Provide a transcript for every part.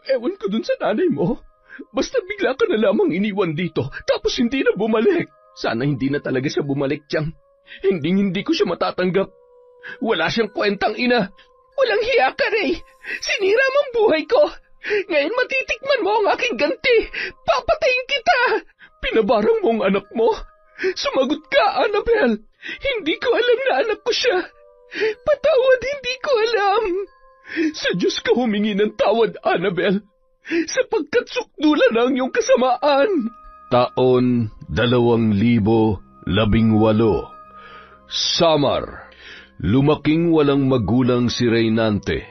Ewan ko dun sa nanay mo. Basta bigla ka na lamang iniwan dito, tapos hindi na bumalik. Sana hindi na talaga siya bumalik, Chang. Hindi ko siya matatanggap. Wala siyang kwentang ina. Walang hiya ka, Ray. Sinira mo ang buhay ko. Ngayon matitikman mo ang aking ganti. Papatayin kita. Pinabarang mo ang anak mo. Sumagot ka, Annabel. Hindi ko alam na anak ko siya. Patawad, hindi ko alam. Sa Diyos ka humingi ng tawad, Annabel, sapagkat sukdulan ang iyong kasamaan. Taon 2018. Samar. Lumaking walang magulang si Reynante.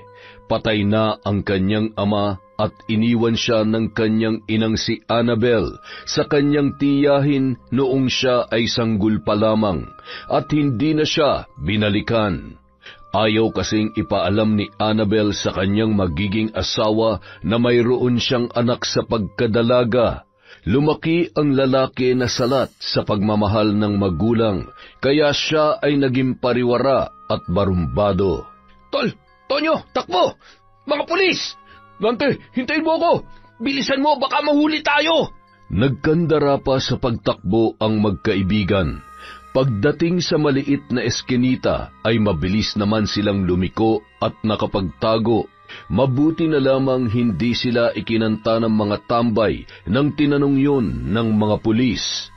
Patay na ang kanyang ama at iniwan siya ng kanyang inang si Annabel sa kanyang tiyahin noong siya ay sanggol pa lamang at hindi na siya binalikan. Ayaw kasing ipaalam ni Annabel sa kanyang magiging asawa na mayroon siyang anak sa pagkadalaga. Lumaki ang lalaki na salat sa pagmamahal ng magulang, kaya siya ay naging pariwara at barumbado. Tol! Tonyo! Takbo! Mga pulis! Nante, hintayin mo ako! Bilisan mo, baka mahuli tayo! Nagkandara pa sa pagtakbo ang magkaibigan. Pagdating sa maliit na eskinita ay mabilis naman silang lumiko at nakapagtago. Mabuti na lamang hindi sila ikinanta ng mga tambay nang tinanong yun ng mga pulis.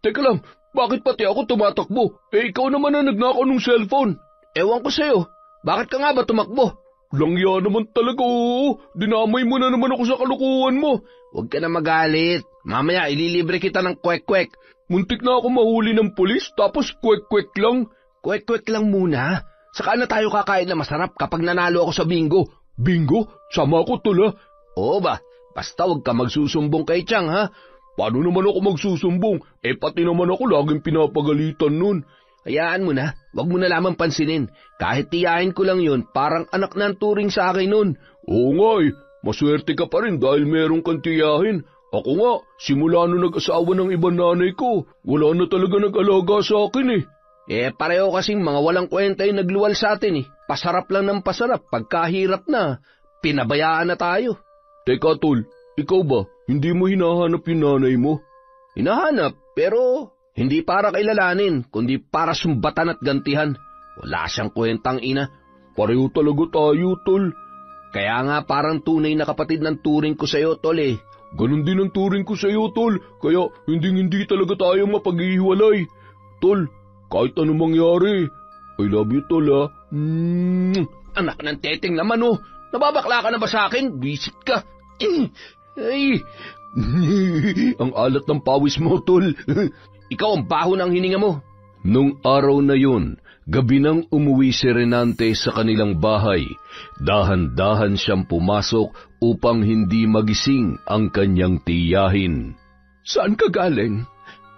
Teka lang, bakit pati ako tumatakbo? Ikaw naman na nagnakaw ng cellphone. Ewan ko sa'yo, bakit ka nga ba tumakbo? Langya naman talaga, oo. Dinamay mo na naman ako sa kalukuhan mo. Huwag ka na magalit. Mamaya ililibre kita ng kwek-kwek. Muntik na ako mahuli ng pulis, tapos kwek-kwek lang. Kwek-kwek lang muna. Saka na tayo kakain na masarap kapag nanalo ako sa bingo. Bingo? Sama ko, tol, ha? Oo ba? Basta huwag ka magsusumbong kay Chang, ha? Paano naman ako magsusumbong? Pati naman ako laging pinapagalitan nun. Hayaan mo na, wag mo na lamang pansinin. Kahit tiyahin ko lang yun, parang anak na ang turing sa akin nun. Oo nga maswerte ka pa rin dahil meron kang tiyahin. Ako nga, simula nung nag-asawa ng ibang nanay ko, wala na talaga nag-alaga sa akin pareho kasing mga walang kwenta yung nagluwal sa atin Pasarap lang ng pasarap, pagkahirap na, pinabayaan na tayo. Teka tol, ikaw ba, hindi mo hinahanap yung nanay mo? Hinahanap, pero hindi para kailalanin, kundi para sumbatan at gantihan. Wala siyang kwentang ina. Pareho talaga tayo, tol. Kaya nga parang tunay na kapatid ng turing ko sa'yo, tol Ganon din ang turing ko sa'yo, tol. Kaya hindi talaga tayo mapaghihiwalay. Tol, kahit anong mangyari, I love you, tol, ha? Anak ng teteng naman, Nababakla ka na ba sa akin? Bisit ka. Ay. Ang alat ng pawis mo, tol. Ikaw ang baho ng hininga mo. Nung araw na yun, gabi nang umuwi si Renante sa kanilang bahay, dahan-dahan siyang pumasok upang hindi magising ang kanyang tiyahin. Saan ka galing?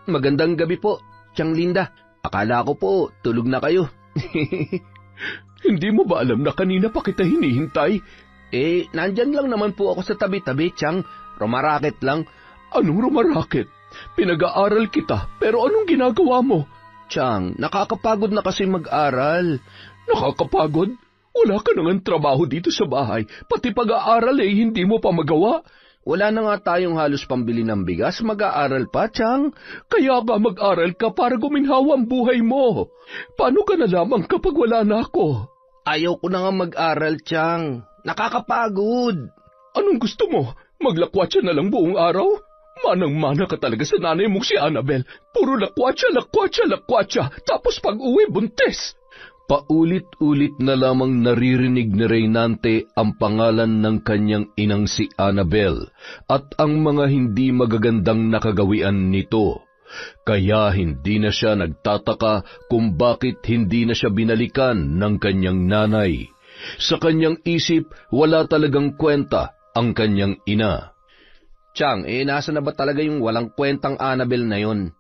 Magandang gabi po, Tiyang Linda. Akala ko po, tulog na kayo. Hindi mo ba alam na kanina pa kita hinihintay? Nandyan lang naman po ako sa tabi-tabi, Tiyang. Rumaraket lang. Anong rumaraket? Pinag-aaral kita, pero anong ginagawa mo? Tiyang, nakakapagod na kasi mag-aral. Nakakapagod? Wala ka nang trabaho dito sa bahay, pati pag-aaral hindi mo pa magawa. Wala na nga tayong halos pambili ng bigas, mag-aaral pa, Tiyang. Kaya ba mag-aral ka para guminhawa ang buhay mo? Paano ka na lamang kapag wala na ako? Ayaw ko na nga mag-aral, Tiyang. Nakakapagod. Anong gusto mo? Maglakwatsa na lang buong araw? Manang-mana ka talaga sa nanay mong si Annabel. Puro lakwatsa, tapos pag-uwi buntis. Paulit-ulit na lamang naririnig ni Reynante ang pangalan ng kanyang inang si Annabel at ang mga hindi magagandang nakagawian nito. Kaya hindi na siya nagtataka kung bakit hindi na siya binalikan ng kanyang nanay. Sa kanyang isip, wala talagang kwenta ang kanyang ina. Tiyang, nasa na ba talaga yung walang kwentang Annabel na yon?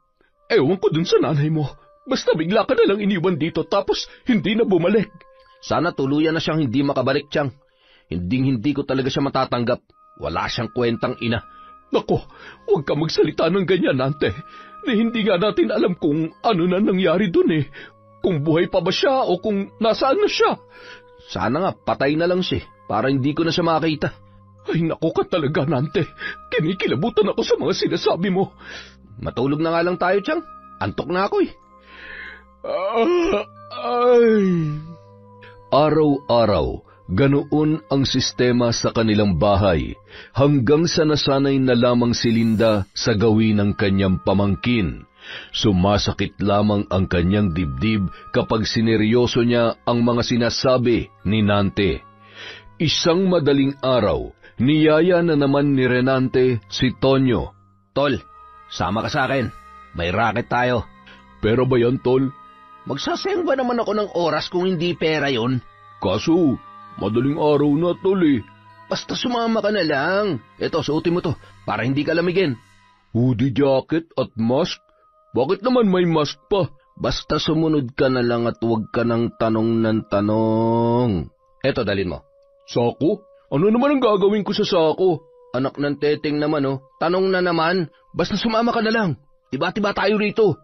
Ewan ko dun sa nanay mo. Basta bigla ka na lang iniwan dito tapos hindi na bumalik. Sana tuluyan na siyang hindi makabalik, Tiyang. Hindi ko talaga siya matatanggap. Wala siyang kwentang ina. Nako, huwag ka magsalita ng ganyan, Nante. Hindi nga natin alam kung ano na nangyari dun Kung buhay pa ba siya o kung nasaan na siya. Sana nga patay na lang siya. para hindi ko na siya makita. Ay naku ka talaga, Nante. Kinikilabutan ako sa mga sinasabi mo. Matulog na nga lang tayo, Chang. Antok na ako eh. Araw-araw, ganoon ang sistema sa kanilang bahay, hanggang sa nasanay na lamang si Linda sa gawin ng kanyang pamangkin. Sumasakit lamang ang kanyang dibdib kapag sineryoso niya ang mga sinasabi ni Nante. Isang madaling araw, niyaya na naman ni Renante si Tonyo. Tol, sama ka sa akin. May racket tayo. Pero ba yan, Tol? Magsasayang ba naman ako ng oras kung hindi pera yon? Kaso, madaling araw na, Tol eh. Basta sumama ka na lang. Eto, suotin mo to, para hindi ka lamigin. Hoodie jacket at mask? Bakit naman may mask pa? Basta sumunod ka na lang at huwag ka ng tanong ng tanong. Eto, dalin mo. Sako? Ano naman ang gagawin ko sa sako? Anak ng teteng naman, oh. Tanong na naman. Basta sumama ka na lang. Tiba-tiba tayo rito.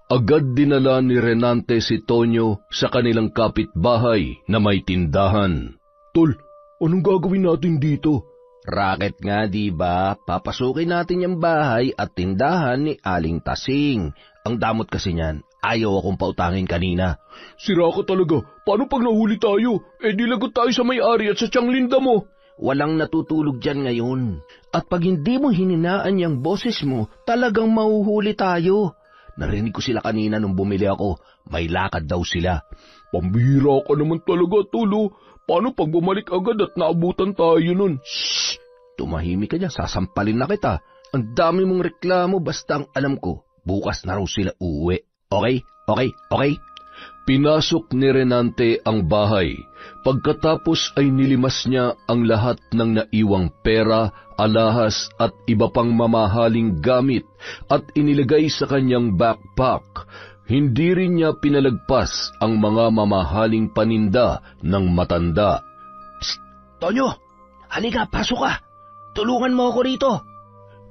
Agad dinala ni Renante si Tonyo sa kanilang kapitbahay na may tindahan. Tol, anong gagawin natin dito? Racket nga, di ba? Papasukin natin yung bahay at tindahan ni Aling Tasing. Ang damot kasi niyan, ayaw akong pautangin kanina. Sira ka talaga. Paano pag nahuli tayo? Di lagot tayo sa may-ari at sa tiyang Linda mo. Walang natutulog dyan ngayon. At pag hindi mo hininaan yung boses mo, talagang mahuhuli tayo. Narinig ko sila kanina nung bumili ako. May lakad daw sila. Pambihira ka naman talaga, Tulo. Paano pag bumalik agad at naabutan tayo nun? Shhh! Tumahimik ka dyan, sasampalin na kita. Ang dami mong reklamo, basta ang alam ko, bukas na raw sila uuwi. Okay? Okay? Okay? Pinasok ni Renante ang bahay. Pagkatapos ay nilimas niya ang lahat ng naiwang pera, alahas at iba pang mamahaling gamit at inilagay sa kanyang backpack. Hindi rin niya pinalagpas ang mga mamahaling paninda ng matanda. Psst! Tonyo! Halika, pasok ka! Tulungan mo ako rito!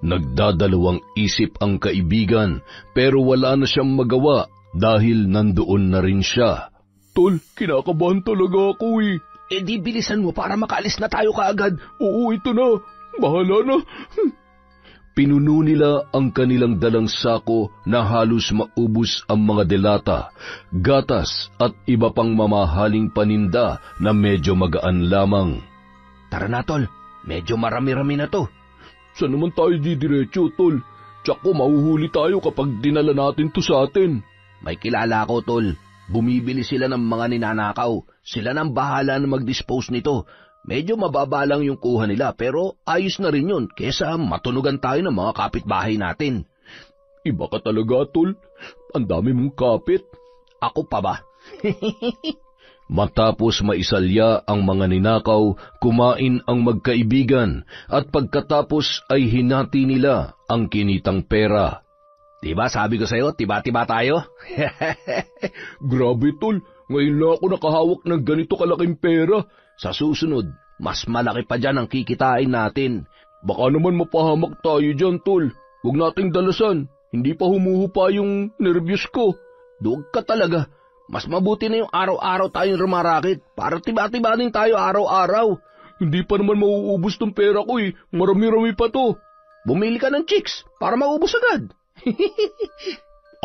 Nagdadalawang isip ang kaibigan pero wala na siyang magawa dahil nandoon na rin siya. Tol, kinakabahan talaga ako eh. Di bilisan mo para makaalis na tayo kaagad. Oo, ito na. Bahala na. Pinuno nila ang kanilang dalang sako na halos maubos ang mga delata, gatas at iba pang mamahaling paninda na medyo magaan lamang. Tara na, Tol. Medyo marami-rami na to. Saan naman tayo didiretso, Tol? Tsaka mahuhuli tayo kapag dinala natin to sa atin. May kilala ko, Tol. Bumibili sila ng mga ninanakaw. Sila nang bahala na mag-dispose nito. Medyo mababa lang yung kuha nila pero ayos na rin yun kesa matunugan tayo ng mga kapitbahay natin. Iba ka talaga, Tol. Ang dami mong kapit. Ako pa ba? Matapos maisalya ang mga ninakaw, kumain ang magkaibigan at pagkatapos ay hinati nila ang kinitang pera. Diba sabi ko sa'yo, tiba-tiba tayo? Grabe, Tol. Ngayon na ako nakahawak ng ganito kalaking pera. Sa susunod, mas malaki pa dyan ang kikitain natin. Baka naman mapahamak tayo dyan, Tol. Huwag nating dalasan. Hindi pa humuhupa yung nervyos ko. Duwag ka talaga. Mas mabuti na yung araw-araw tayong rumarakit para tiba-tiba din tayo araw-araw. Hindi pa naman mauubos tong pera ko eh. Marami-rami pa to. Bumili ka ng chicks para maubos agad.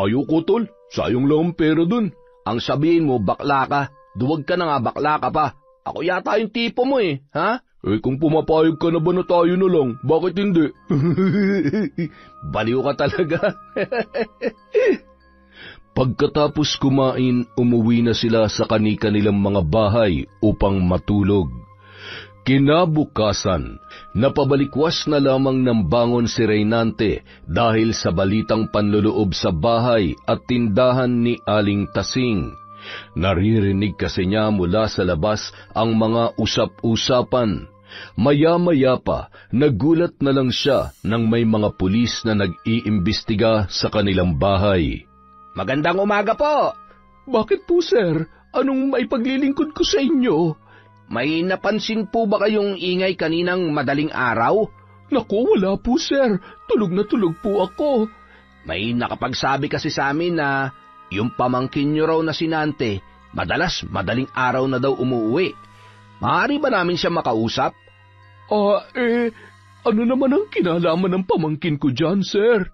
Ayoko, Tol. Sayang lang ang pera dun. Ang sabihin mo, bakla ka. Duwag ka na nga, bakla ka pa. Ako yata yung tipo mo eh, ha? Kung pumapayag ka na ba na tayo na lang, bakit hindi? Baliw ka talaga. Pagkatapos kumain, umuwi na sila sa kani-kanilang mga bahay upang matulog. Kinabukasan, napabalikwas na lamang ng bangon si Reynante dahil sa balitang panluloob sa bahay at tindahan ni Aling Tasing. Naririnig kasi niya mula sa labas ang mga usap-usapan. Maya-maya pa, nagulat na lang siya nang may mga pulis na nag-iimbestiga sa kanilang bahay. Magandang umaga po! Bakit po, sir? Anong maipaglilingkod ko sa inyo? May napansin po ba kayong ingay kaninang madaling araw? Naku, wala po, sir. Tulog na tulog po ako. May nakapagsabi kasi sa amin na yung pamangkin nyo raw na si Nante, madalas madaling araw na daw umuwi. Maaari ba namin siya makausap? Ano naman ang kinalaman ng pamangkin ko dyan, sir?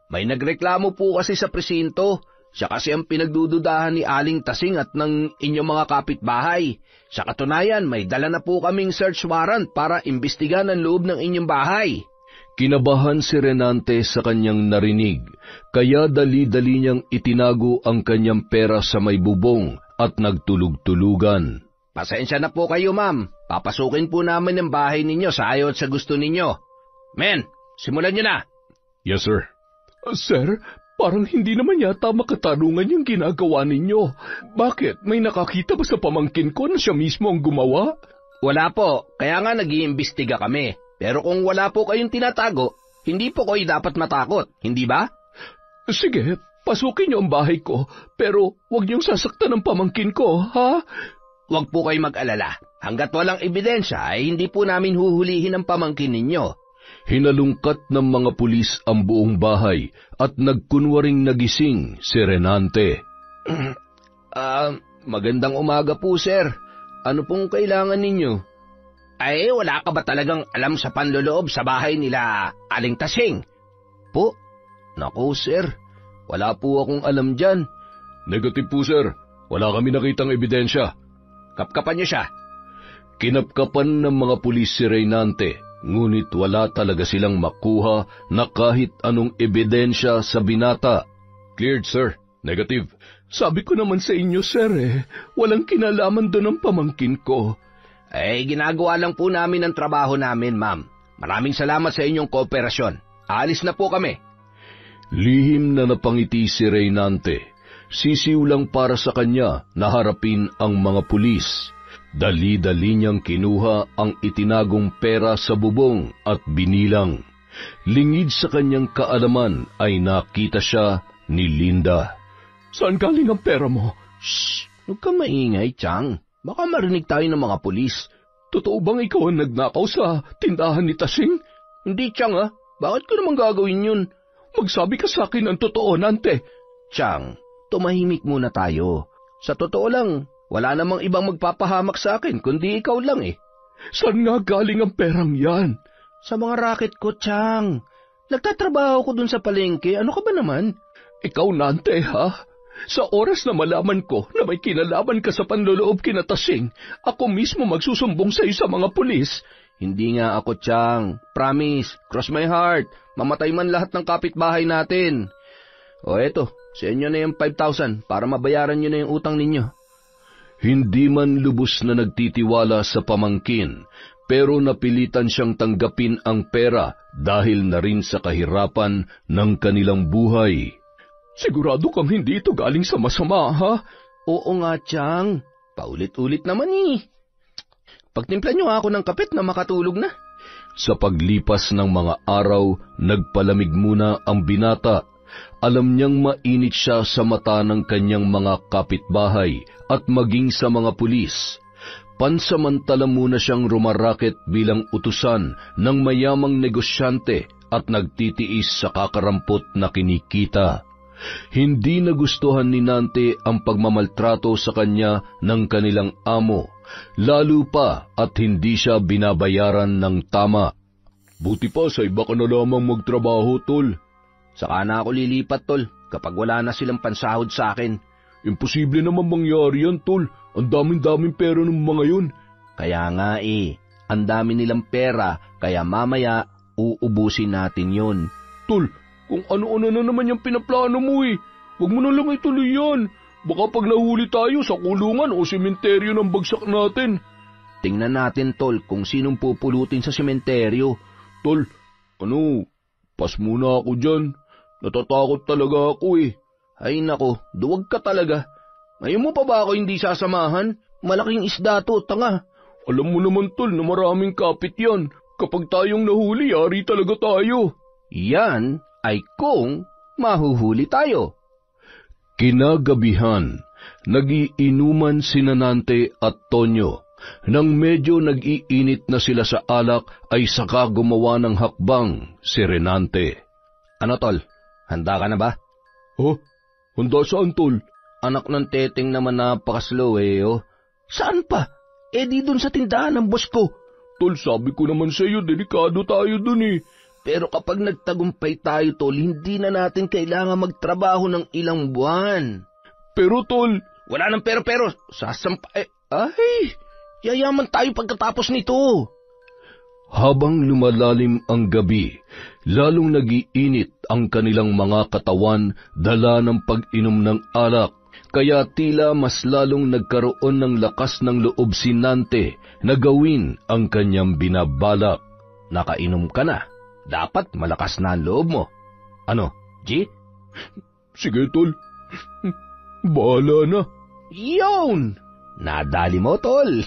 May nagreklamo po kasi sa presinto. Siya kasi ang pinagdududahan ni Aling Tasing at ng inyong mga kapitbahay. Sa katunayan, may dala na po kaming search warrant para imbestigahan ang loob ng inyong bahay. Kinabahan si Renante sa kanyang narinig, kaya dali-dali niyang itinago ang kanyang pera sa may bubong at nagtulog-tulugan. Pasensya na po kayo, ma'am. Papasukin po namin ang bahay ninyo sa ayaw at sa gusto ninyo. Men, simulan niyo na. Yes, sir. Sir, parang hindi naman yata makatarungan yung ginagawa ninyo. Bakit? May nakakita ba sa pamangkin ko na siya mismo ang gumawa? Wala po, kaya nga nag-iimbestiga kami. Pero kung wala po kayong tinatago, hindi po kayo dapat matakot, hindi ba? Sige, pasukin niyo ang bahay ko, pero huwag niyong sasaktan ang pamangkin ko, ha? Huwag po kayo mag-alala. Hanggat walang ebidensya ay hindi po namin huhulihin ang pamangkin ninyo. Hinalungkat ng mga pulis ang buong bahay at nagkunwaring nagising si Renante. Magandang umaga po, sir. Ano pong kailangan ninyo? Ay, wala ka ba talagang alam sa panloloob sa bahay nila Aling Tasing? Po? Naku, sir. Wala po akong alam dyan. Negative po, sir. Wala kami nakitang ebidensya. Kapkapan niyo siya. Kinapkapan ng mga pulis si Reynante, ngunit wala talaga silang makuha na kahit anong ebidensya sa binata. Cleared, sir. Negative. Sabi ko naman sa inyo, sir, walang kinalaman doon ang pamangkin ko. Ginagawa lang po namin ang trabaho namin, ma'am. Maraming salamat sa inyong kooperasyon. Aalis na po kami. Lihim na napangiti si Reynante. Sisiw lang para sa kanya na harapin ang mga pulis. Dali-dali niyang kinuha ang itinagong pera sa bubong at binilang. Lingid sa kanyang kaalaman ay nakita siya ni Linda. Saan galing ang pera mo? Shh! Huwag kang maingay, Chang. Baka marinig tayo ng mga pulis. Totoo bang ikaw ang nagnakaw sa tindahan ni Tasing? Hindi, Chang, ha? Bakit ko naman gagawin yun? Magsabi ka sa akin ang totoo, Nante. Chang, tumahimik muna tayo. Sa totoo lang, wala namang ibang magpapahamak sa akin, kundi ikaw lang eh. Saan nga galing ang perang yan? Sa mga racket ko, Chang. Nagtatrabaho ko dun sa palengke, ano ka ba naman? Ikaw, Nante, ha? Sa oras na malaman ko na may kinalaman ka sa panloloob kina Tasing, ako mismo magsusumbong sa iyo sa mga pulis. Hindi nga ako, Chang. Promise, cross my heart. Mamatay man lahat ng kapitbahay natin. O eto, sa inyo na yung 5,000 para mabayaran nyo na yung utang ninyo. Hindi man lubos na nagtitiwala sa pamangkin, pero napilitan siyang tanggapin ang pera dahil na rin sa kahirapan ng kanilang buhay. Sigurado kang hindi ito galing sa masama, ha? Oo nga, Chang. Paulit-ulit naman eh. Pagtimpla niyo ako ng kapit na makatulog na. Sa paglipas ng mga araw, nagpalamig muna ang binata. Alam niyang mainit siya sa mata ng kanyang mga kapitbahay at maging sa mga pulis. Pansamantala muna siyang rumaraket bilang utusan ng mayamang negosyante at nagtitiis sa kakarampot na kinikita. Hindi nagustuhan ni Nante ang pagmamaltrato sa kanya ng kanilang amo, lalo pa at hindi siya binabayaran ng tama. Buti pa sa iba ka na lamang magtrabaho, tol. Saka na ako lilipat, tol, kapag wala na silang pansahod sa akin. Imposible naman mangyari yan, tol. Ang daming-daming pera ng mga yun. Kaya nga ang dami nilang pera, kaya mamaya uubusin natin yun. Tol, kung ano-ano na naman yung pinaplano mo Huwag mo na lang ituloy yan. Baka pag nahuli tayo sa kulungan o sementeryo ng bagsak natin. Tingnan natin, tol, kung sinong pupulutin sa sementeryo. Tol, pas muna ako dyan. Natatakot talaga ako Ay nako, duwag ka talaga. Ngayon mo pa ba ako hindi sasamahan? Malaking isda to, tanga. Alam mo naman, tol, na maraming kapit yan. Kapag tayong nahuli, yari talaga tayo. Yan ay kung mahuhuli tayo. Kinagabihan, nagiinuman sina Nante at Tonyo. Nang medyo nag-iinit na sila sa alak, ay saka gumawa ng hakbang si Renante. Ano, tol? Handa ka na ba? Handa saan, tol? Anak ng teteng naman napaka-slow Saan pa? Di dun sa tindahan ng boss ko. Tol, sabi ko naman sa iyo, delikado tayo dun eh. Pero kapag nagtagumpay tayo, tol, hindi na natin kailangan magtrabaho ng ilang buwan. Pero tol, Wala nang pero, sasampa... yayaman tayo pagkatapos nito. Habang lumalalim ang gabi, lalong nagiinit ang kanilang mga katawan dala ng pag-inom ng alak, kaya tila mas lalong nagkaroon ng lakas ng loob si Nante na gawin ang kanyang binabalak. Nakainom ka na. Dapat malakas na ang loob mo. Ano, G? sige tol, bahala na. Yun! Nadali mo, tol.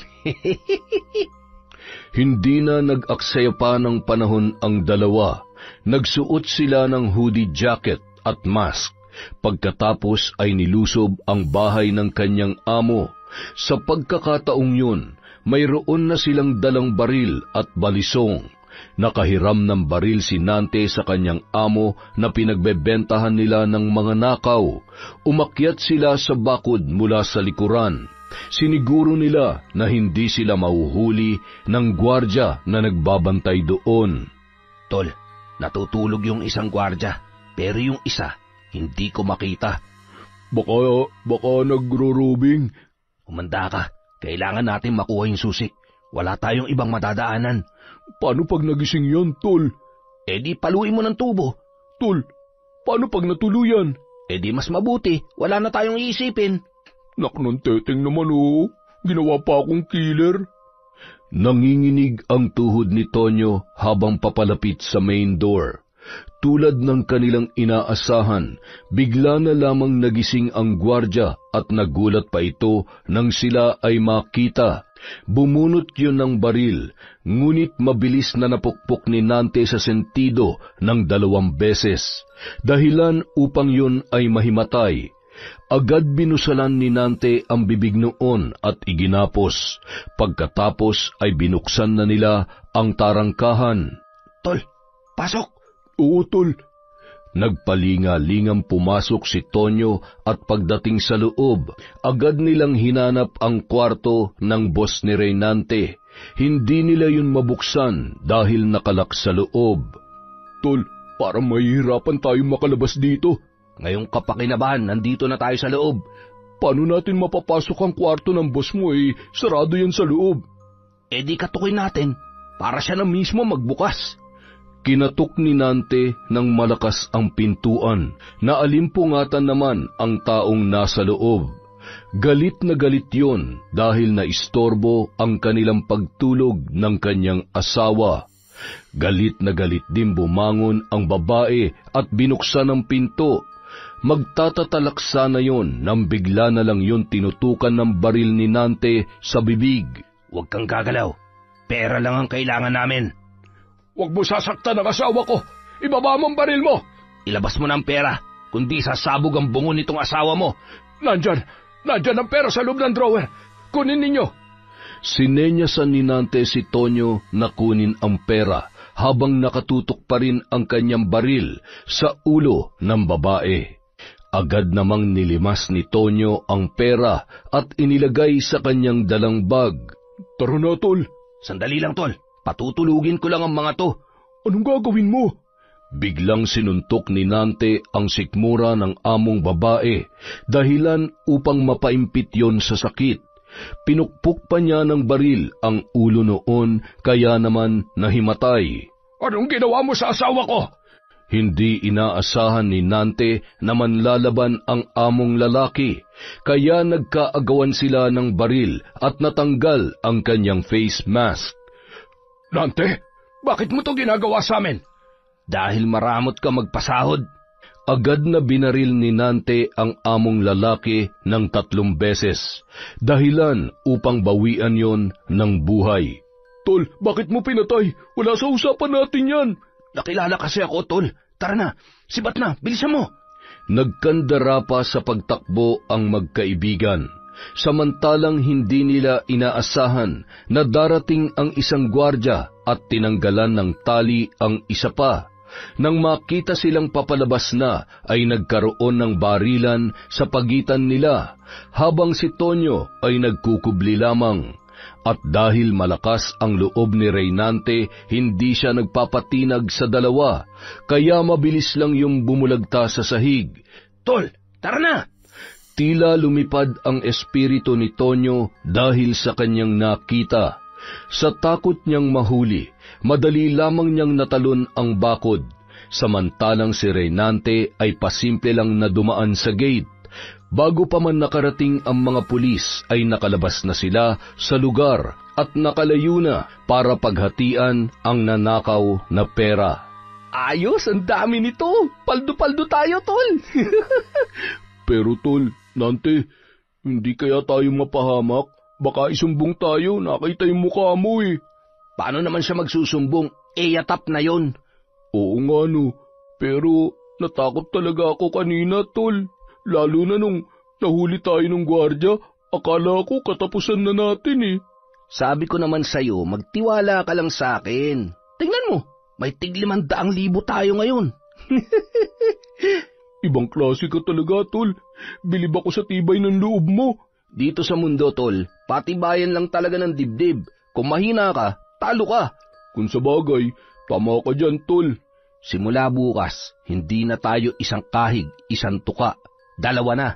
Hindi na nag-aksaya pa ng panahon ang dalawa. Nagsuot sila ng hoodie jacket at mask. Pagkatapos ay nilusob ang bahay ng kanyang amo. Sa pagkakataong yun, mayroon na silang dalang baril at balisong. Nakahiram ng baril si Nante sa kanyang amo na pinagbebentahan nila ng mga nakaw. Umakyat sila sa bakod mula sa likuran. Siniguro nila na hindi sila mahuhuli ng gwardya na nagbabantay doon. Tol, natutulog yung isang gwardya, pero yung isa, hindi ko makita. Baka nagro-robing. Umanda ka, kailangan natin makuha yung susi. Wala tayong ibang madadaanan. Paano pag nagising yan, tol? Di paluin mo ng tubo. Tol, paano pag natuluyan? Di mas mabuti, wala na tayong iisipin. Naknon teteng naman oh, ginawa pa akong killer. Nanginginig ang tuhod ni Tonyo habang papalapit sa main door. Tulad ng kanilang inaasahan, bigla na lamang nagising ang gwardya at nagulat pa ito nang sila ay makita. Bumunot yun ng baril, ngunit mabilis na napukpok ni Nante sa sentido ng 2 beses, dahilan upang yun ay mahimatay. Agad binusalan ni Nante ang bibig noon at iginapos. Pagkatapos ay binuksan na nila ang tarangkahan. Tol, pasok! Oo, tol. Nagpalinga-lingang pumasok si Tonyo at pagdating sa loob, agad nilang hinanap ang kwarto ng boss ni Reynante. Hindi nila yun mabuksan dahil nakalak sa loob. Tol, parang mahihirapan tayo makalabas dito. Ngayong kapakinabangan, nandito na tayo sa loob. Paano natin mapapasok ang kwarto ng boss mo sarado yan sa loob? Di katukin natin, para siya na mismo magbukas. Kinatok ni Nante ng malakas ang pintuan, na alimpungatan naman ang taong nasa loob. Galit na galit yon dahil naistorbo ang kanilang pagtulog ng kanyang asawa. Galit na galit din bumangon ang babae at binuksan ang pinto. Magtatatalak sana yon nang bigla na lang yon tinutukan ng baril ni Nante sa bibig. Huwag kang gagalaw. Pera lang ang kailangan namin. Huwag mo sasaktan ang asawa ko. Ibaba mo ang baril mo. Ilabas mo na ang pera, kundi sasabog ang bungo nitong asawa mo. Nandyan ang pera sa loob ng drawer. Kunin ninyo. Sinenyasan ni Nante si Tonyo na kunin ang pera habang nakatutok pa rin ang kanyang baril sa ulo ng babae. Agad namang nilimas ni Tonyo ang pera at inilagay sa kanyang dalang bag. Tara na, tol. Sandali lang, tol. Patutulugin ko lang ang mga to. Anong gagawin mo? Biglang sinuntok ni Nante ang sikmura ng among babae, dahilan upang mapaimpit yon sa sakit. Pinukpok pa niya ng baril ang ulo noon, kaya naman nahimatay. Anong ginawa mo sa asawa ko? Hindi inaasahan ni Nante na manlalaban ang among lalaki, kaya nagkaagawan sila ng baril at natanggal ang kanyang face mask. Nante, bakit mo to ginagawa sa amin? Dahil maramot ka magpasahod. Agad na binaril ni Nante ang among lalaki ng 3 beses, dahilan upang bawian yon ng buhay. Tol, bakit mo pinatay? Wala sa usapan natin yan. Nakilala kasi ako, tol. Tara na, sibat na, bilisan mo. Nagkandara pa sa pagtakbo ang magkaibigan. Samantalang hindi nila inaasahan na darating ang isang gwardya at tinanggalan ng tali ang isa pa. Nang makita silang papalabas na, ay nagkaroon ng barilan sa pagitan nila, habang si Tonyo ay nagkukubli lamang. At dahil malakas ang loob ni Reynante, hindi siya nagpapatinag sa dalawa, kaya mabilis lang yung bumulagta sa sahig. Tol, tara na! Tila lumipad ang espiritu ni Tonyo dahil sa kanyang nakita. Sa takot niyang mahuli, madali lamang niyang natalon ang bakod, samantalang si Reynante ay pasimple lang na dumaan sa gate. Bago pa man nakarating ang mga pulis ay nakalabas na sila sa lugar at nakalayo na para paghatian ang nanakaw na pera. Ayos, ang dami nito. Paldo-paldo tayo, tol. Pero tol, Nante, hindi kaya tayo mapahamak? Baka isumbong tayo, nakita yung mukha mo eh. Paano naman siya magsusumbong? Yatap na yon. Oo nga no, pero natakot talaga ako kanina, tol. Lalo na nung nahuli tayo ng gwardya, akala ko katapusan na natin eh. Sabi ko naman sa'yo, magtiwala ka lang sa akin. Tingnan mo, may tig500,000 tayo ngayon. Ibang klase ka talaga, tol. Bilib ako sa tibay ng loob mo. Dito sa mundo, tol, patibayan lang talaga ng dibdib. Kung mahina ka, talo ka. Kung sa bagay, tama ka dyan, tol. Simula bukas, hindi na tayo isang kahig, isang tuka. 2 na.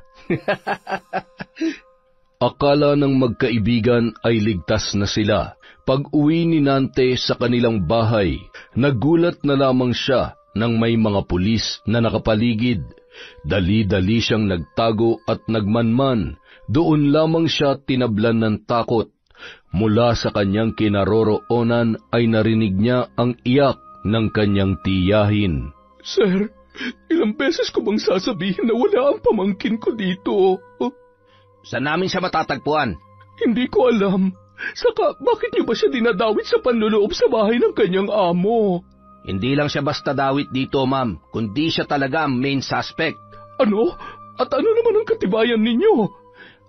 Akala ng magkaibigan ay ligtas na sila. Pag-uwi ni Nante sa kanilang bahay, nagulat na lamang siya nang may mga pulis na nakapaligid. Dali-dali siyang nagtago at nagmanman. Doon lamang siya tinablan ng takot. Mula sa kanyang kinaroroonan ay narinig niya ang iyak ng kanyang tiyahin. Sir, ilang beses ko bang sasabihin na wala ang pamangkin ko dito? Saan namin siya matatagpuan? Hindi ko alam. Saka, bakit niyo ba siya dinadawit sa panloloob sa bahay ng kanyang amo? Hindi lang siya basta dawit dito, ma'am, kundi siya talaga ang main suspect. Ano? At ano naman ang katibayan ninyo?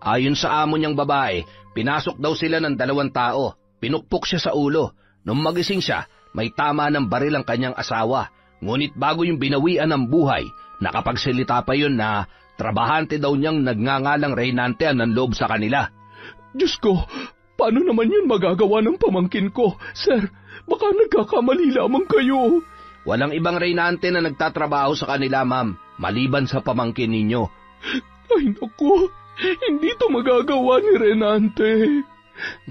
Ayon sa amo niyang babae, pinasok daw sila ng 2 tao. Pinukpok siya sa ulo. Nung magising siya, may tama ng baril ang kanyang asawa. Ngunit bago yung binawian ng buhay, nakapagsalita pa yun na trabahante daw niyang nagngangalang Reynante ang nanloob sa kanila. Diyos ko, paano naman yun magagawa ng pamangkin ko? Sir, baka nagkakamali lamang kayo. Walang ibang Reynante na nagtatrabaho sa kanila, ma'am, maliban sa pamangkin ninyo. Ay naku, hindi to magagawa ni Reynante.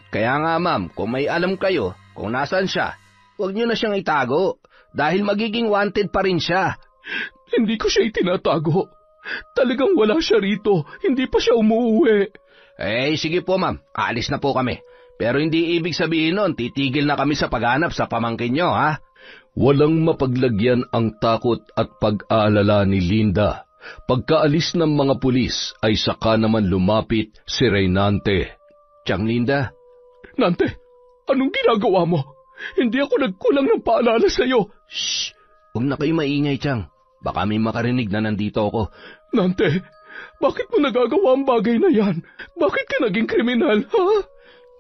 Kaya nga, ma'am, kung may alam kayo kung nasaan siya, huwag niyo na siyang itago. Dahil magiging wanted pa rin siya. Hindi ko siya itinatago. Talagang wala siya rito. Hindi pa siya umuwi. Sige po ma'am. Aalis na po kami. Pero hindi ibig sabihin nun, titigil na kami sa paghanap sa pamangkin nyo, ha? Walang mapaglagyan ang takot at pag-aalala ni Linda. Pagkaalis ng mga pulis ay saka naman lumapit si Reynante. Tiyang Linda. Nante, anong ginagawa mo? Hindi ako nagkulang ng paalala sa'yo. Shh! Huwag na kayo maingay, Tiyang. Baka may makarinig na nandito ako. Nante, bakit mo nagagawa ang bagay na yan? Bakit ka naging kriminal, ha?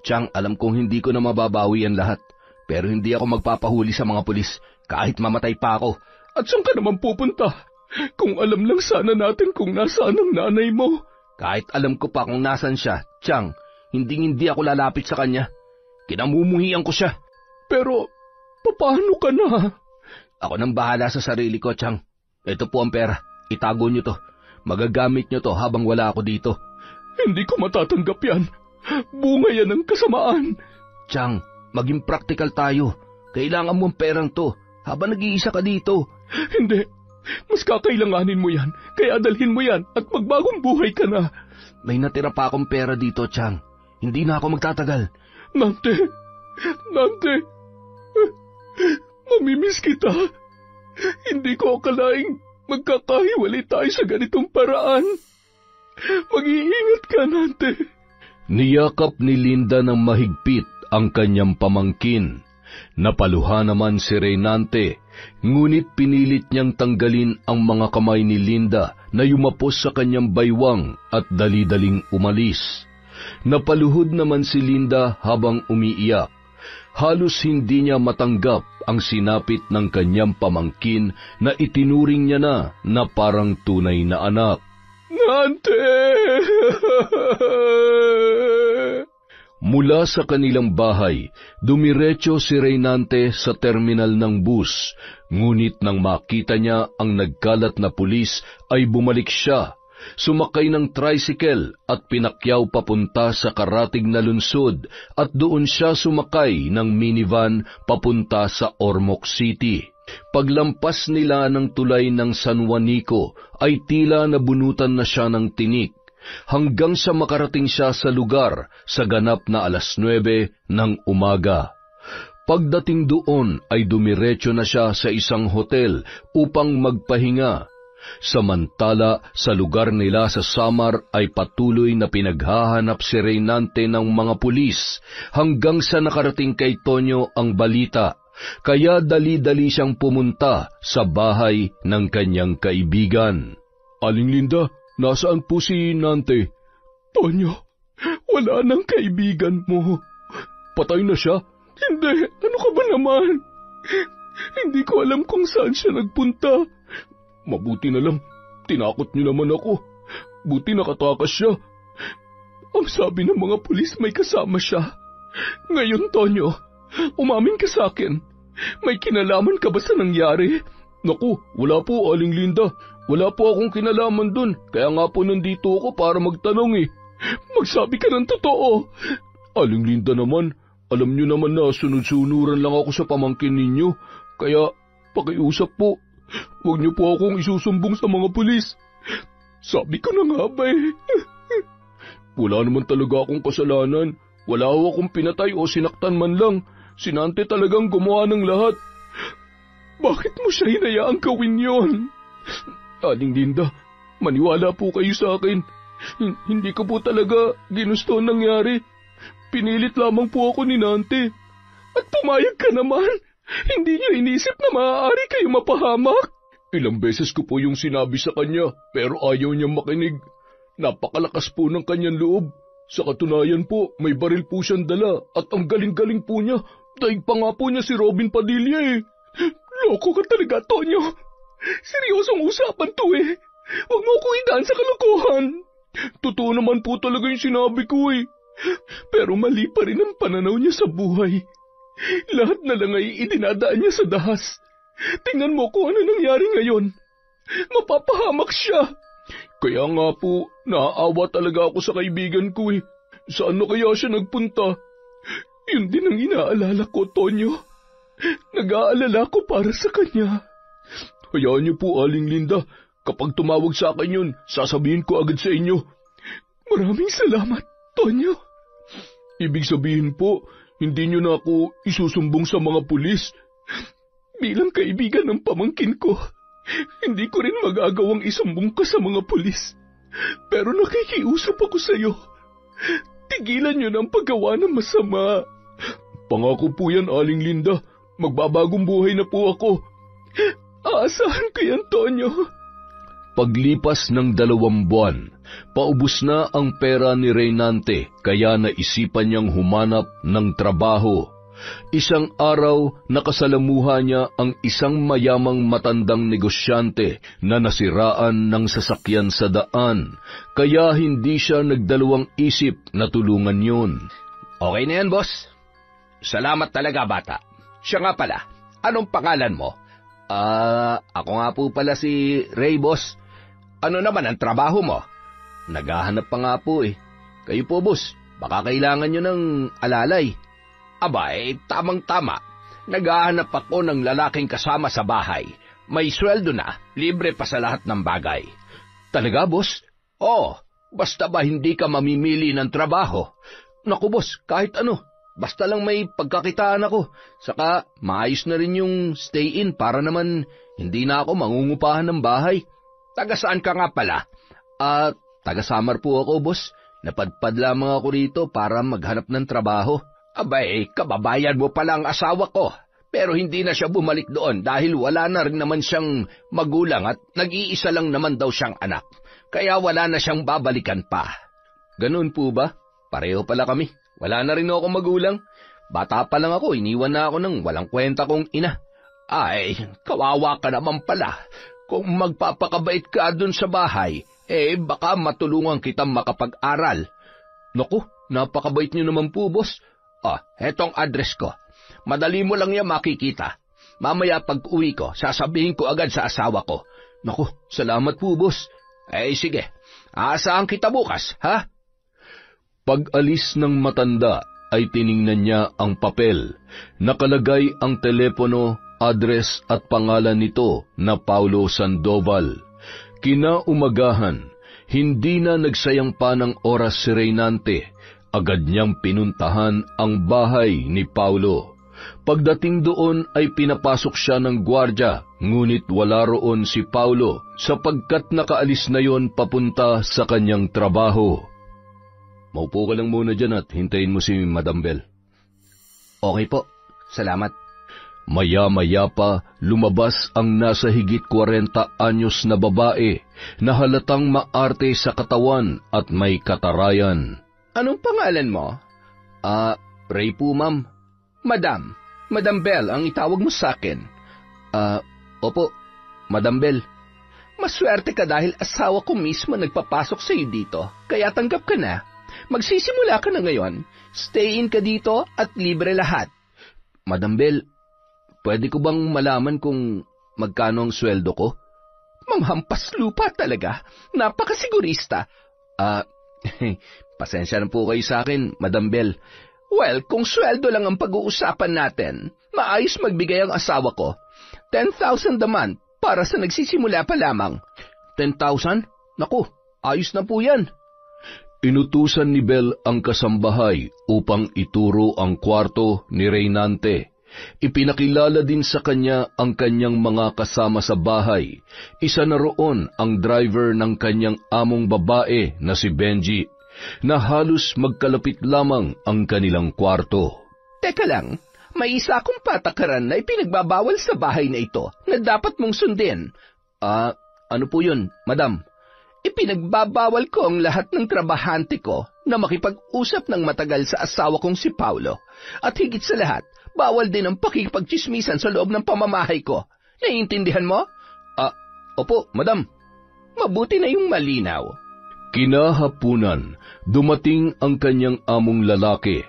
Tiyang, alam kong hindi ko na mababawi ang lahat. Pero hindi ako magpapahuli sa mga pulis, kahit mamatay pa ako. At saan ka naman pupunta? Kung alam lang sana natin kung nasaan ang nanay mo. Kahit alam ko pa kung nasan siya, Tiyang, hindi ako lalapit sa kanya. Kinamumuhian ko siya. Pero, paano ka na? Ako nang bahala sa sarili ko, Tiyang. Ito po ang pera. Itago niyo to. Magagamit niyo to habang wala ako dito. Hindi ko matatanggap yan. Bunga yan ng kasamaan. Tiyang, maging practical tayo. Kailangan mo ang perang to habang nag-iisa ka dito. Hindi. Mas kakailanganin mo yan. Kaya dalhin mo yan at magbagong buhay ka na. May natira pa akong pera dito, Tiyang. Hindi na ako magtatagal. Nante! Mamimiss kita. Hindi ko akalaing magkakahiwalay tayo sa ganitong paraan. Mag-iingat ka, Nante. Niyakap ni Linda ng mahigpit ang kanyang pamangkin. Napaluha naman si Reynante, ngunit pinilit niyang tanggalin ang mga kamay ni Linda na yumapos sa kanyang baywang at dali-daling umalis. Napaluhod naman si Linda habang umiiyak. Halos hindi niya matanggap ang sinapit ng kanyang pamangkin na itinuring niya na parang tunay na anak. Nante! Mula sa kanilang bahay, dumiretso si Reynante sa terminal ng bus, ngunit nang makita niya ang nagkalat na pulis ay bumalik siya. Sumakay ng tricycle at pinakyaw papunta sa karatig na lungsod at doon siya sumakay ng minivan papunta sa Ormoc City. Paglampas nila ng tulay ng San Juanico ay tila nabunutan na siya ng tinik, hanggang sa makarating siya sa lugar sa ganap na 9:00 ng umaga. Pagdating doon ay dumiretso na siya sa isang hotel upang magpahinga. Samantala sa lugar nila sa Samar ay patuloy na pinaghahanap si Reynante ng mga pulis hanggang sa nakarating kay Tonyo ang balita. Kaya dali-dali siyang pumunta sa bahay ng kanyang kaibigan. Aling Linda, nasaan po si Nante? Tonyo, wala nang kaibigan mo. Patay na siya? Hindi, ano ka ba naman? Hindi ko alam kung saan siya nagpunta. Mabuti na lang, tinakot niyo naman ako. Buti nakatakas siya. Ang sabi ng mga pulis may kasama siya. Ngayon, Tonyo, umamin ka sa akin. May kinalaman ka ba sa nangyari? Naku, wala po, Aling Linda. Wala po akong kinalaman dun. Kaya nga po nandito ako para magtanong eh. Magsabi ka ng totoo. Aling Linda naman, alam niyo naman na sunod-sunuran lang ako sa pamangkin ninyo. Kaya pakiusap po. Huwag niyo po akong isusumbong sa mga pulis. Sabi ko na nga ba eh. Wala naman talaga akong kasalanan. Wala akong pinatay o sinaktan man lang. Si Nante talagang gumawa ng lahat. Bakit mo siya hinayaang gawin yon? Aling Linda, maniwala po kayo sa akin. Hindi ko po talaga ginusto ang nangyari. Pinilit lamang po ako ni Nante. At pumayag ka naman. Hindi niya inisip na maaari kayo mapahamak. Ilang beses ko po yung sinabi sa kanya, pero ayaw niyang makinig. Napakalakas po ng kanyang loob. Sa katunayan po, may baril po siyang dala at ang galing-galing po niya. Daig pa nga po niya si Robin Padilla eh. Loko ka talaga, Tonyo. Seryosong usapan to eh. Huwag mo ko idaan sa kalokohan. Totoo naman po talaga yung sinabi ko eh. Pero mali pa rin ang pananaw niya sa buhay. Lahat na lang ay idinadaan niya sa dahas. Tingnan mo kung ano nangyari ngayon. Mapapahamak siya. Kaya nga po, naaawa talaga ako sa kaibigan ko eh. Saan na kaya siya nagpunta? Yun din ang inaalala ko, Tonyo. Nag-aalala ko para sa kanya. Hayaan niyo po, Aling Linda. Kapag tumawag sa akin yun, sasabihin ko agad sa inyo. Maraming salamat, Tonyo. Ibig sabihin po, hindi niyo na ako isusumbong sa mga pulis. Bilang kaibigan ng pamangkin ko, hindi ko rin magagawang isumbong ka sa mga pulis. Pero nakikiusap ako sa iyo. Tigilan niyo ng paggawa ng masama. Pangako po yan, Aling Linda. Magbabagong buhay na po ako. Aasahan ko yan, Tonyo. Paglipas ng 2 buwan, paubos na ang pera ni Reynante kaya naisipan niyang humanap ng trabaho. Isang araw, nakasalamuha niya ang isang mayamang matandang negosyante na nasiraan ng sasakyan sa daan, kaya hindi siya nagdalawang isip na tulungan yun. Okay na yan, boss. Salamat talaga, bata. Siya nga pala, anong pangalan mo? Ako nga po pala si Ray, boss. Ano naman ang trabaho mo? Naghahanap pa nga po eh. Kayo po, boss, baka kailangan nyo ng alalay. Aba, tamang-tama. Naghahanap ako ng lalaking kasama sa bahay. May sweldo na, libre pa sa lahat ng bagay. Talaga, boss? Oo, basta ba hindi ka mamimili ng trabaho? Naku, boss, kahit ano. Basta lang may pagkakitaan ako. Saka, maayos na rin yung stay-in para naman hindi na ako mangungupahan ng bahay. Taga saan ka nga pala? Taga Samar po ako, boss. Napadpad lamang ako rito para maghanap ng trabaho. Abay, kababayan mo pala ang asawa ko. Pero hindi na siya bumalik doon dahil wala na rin naman siyang magulang at nag-iisa lang naman daw siyang anak. Kaya wala na siyang babalikan pa. Ganun po ba? Pareho pala kami. Wala na rin ako magulang. Bata pa lang ako, iniwan na ako ng walang kwenta kong ina. Ay, kawawa ka naman pala. Kung magpapakabait ka dun sa bahay, baka matulungan kitang makapag-aral. Naku, Napakabait niyo naman po, boss. Hetong address ko. Madali mo lang yan makikita. Mamaya pag uwi ko, sasabihin ko agad sa asawa ko. Naku, salamat po, boss. Sige. Aasahan kita bukas, ha? Pag-alis ng matanda ay tiningnan niya ang papel. Nakalagay ang telepono, address at pangalan nito na Paulo Sandoval. Kinaumagahan, hindi na nagsayang pa ng oras si Reynante. Agad niyang pinuntahan ang bahay ni Paulo. Pagdating doon ay pinapasok siya ng gwardya, ngunit wala roon si Paulo sapagkat nakaalis na yon papunta sa kanyang trabaho. Maupo ka lang muna dyan at hintayin mo si Madam Bell. Okay po, salamat. Maya-maya pa lumabas ang nasa higit 40 anyos na babae na halatang maarte sa katawan at may katarayan. Anong pangalan mo? Ray po, ma'am. Madam Bell ang itawag mo sa akin. Opo, Madam Bell. Maswerte ka dahil asawa ko mismo nagpapasok sa iyo dito, kaya tanggap ka na. Magsisimula ka na ngayon. Stay in ka dito at libre lahat. Madam Bell, pwede ko bang malaman kung magkano ang sweldo ko? Manghampas lupa talaga. Napakasigurista. Pasensya na po kayo sa akin, Madam Bell. Well, kung sweldo lang ang pag-uusapan natin, maayos magbigay ang asawa ko. 10,000 a month para sa nagsisimula pa lamang. 10,000? Naku, ayos na po yan. Inutusan ni Bell ang kasambahay upang ituro ang kwarto ni Reynante. Ipinakilala din sa kanya ang kanyang mga kasama sa bahay. Isa na roon ang driver ng kanyang among babae na si Benji, na halos magkalapit lamang ang kanilang kwarto. Teka lang, may isa akong patakaran na ipinagbabawal sa bahay na ito na dapat mong sundin. Ano po yun, madam? Ipinagbabawal ko ang lahat ng trabahante ko na makipag-usap ng matagal sa asawa kong si Paulo. At higit sa lahat, bawal din ang pakikipagchismisan sa loob ng pamamahay ko. Naiintindihan mo? Opo, madam. Mabuti na yung malinaw. Kinahapunan, dumating ang kanyang among lalaki.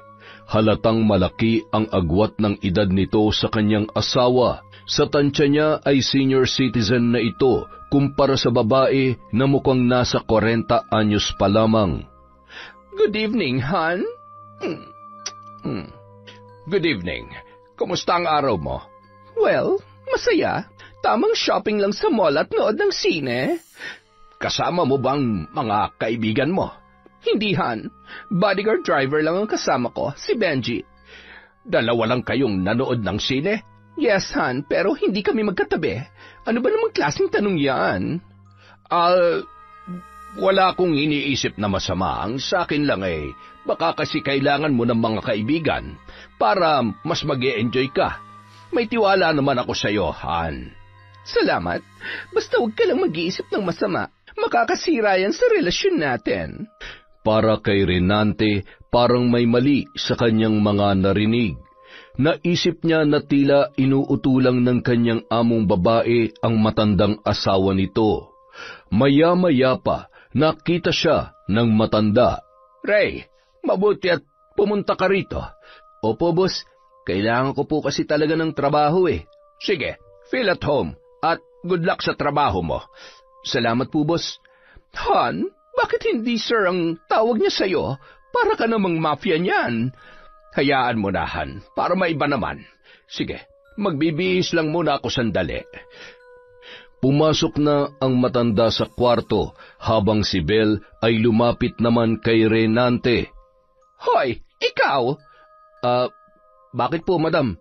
Halatang malaki ang agwat ng edad nito sa kanyang asawa. Sa tansya niya ay senior citizen na ito kumpara sa babae na mukhang nasa 40 anyos pa lamang. Good evening, hon. Good evening. Kumusta ang araw mo? Well, masaya. Tamang shopping lang sa mall at nood ng sine. Kasama mo bang mga kaibigan mo? Hindi, Han. Bodyguard driver lang ang kasama ko, si Benji. Dalawa lang kayong nanood ng sine? Yes, Han, pero hindi kami magkatabi. Ano ba namang klaseng tanong yan? Wala akong iniisip na masama. Ang sa akin lang baka kasi kailangan mo ng mga kaibigan para mas mag-e-enjoy ka. May tiwala naman ako sa iyo, Han. Salamat. Basta huwag ka lang mag-iisip ng masama. Makakasira yan sa relasyon natin. Para kay Reynante, parang may mali sa kanyang mga narinig. Naisip niya na tila inuutulang ng kanyang among babae ang matandang asawa nito. Maya-maya pa, nakita siya ng matanda. Ray, mabuti at pumunta ka rito. Opo, boss. Kailangan ko po kasi talaga ng trabaho Sige, feel at home at good luck sa trabaho mo. Salamat po, boss. Han, bakit hindi sir ang tawag niya sa'yo? Para ka namang mafia niyan. Hayaan mo na, Han, para maiba naman. Sige, magbibihis lang muna ako sandali. Pumasok na ang matanda sa kwarto habang si Bell ay lumapit naman kay Reynante. Hoy, ikaw? Bakit po, madam?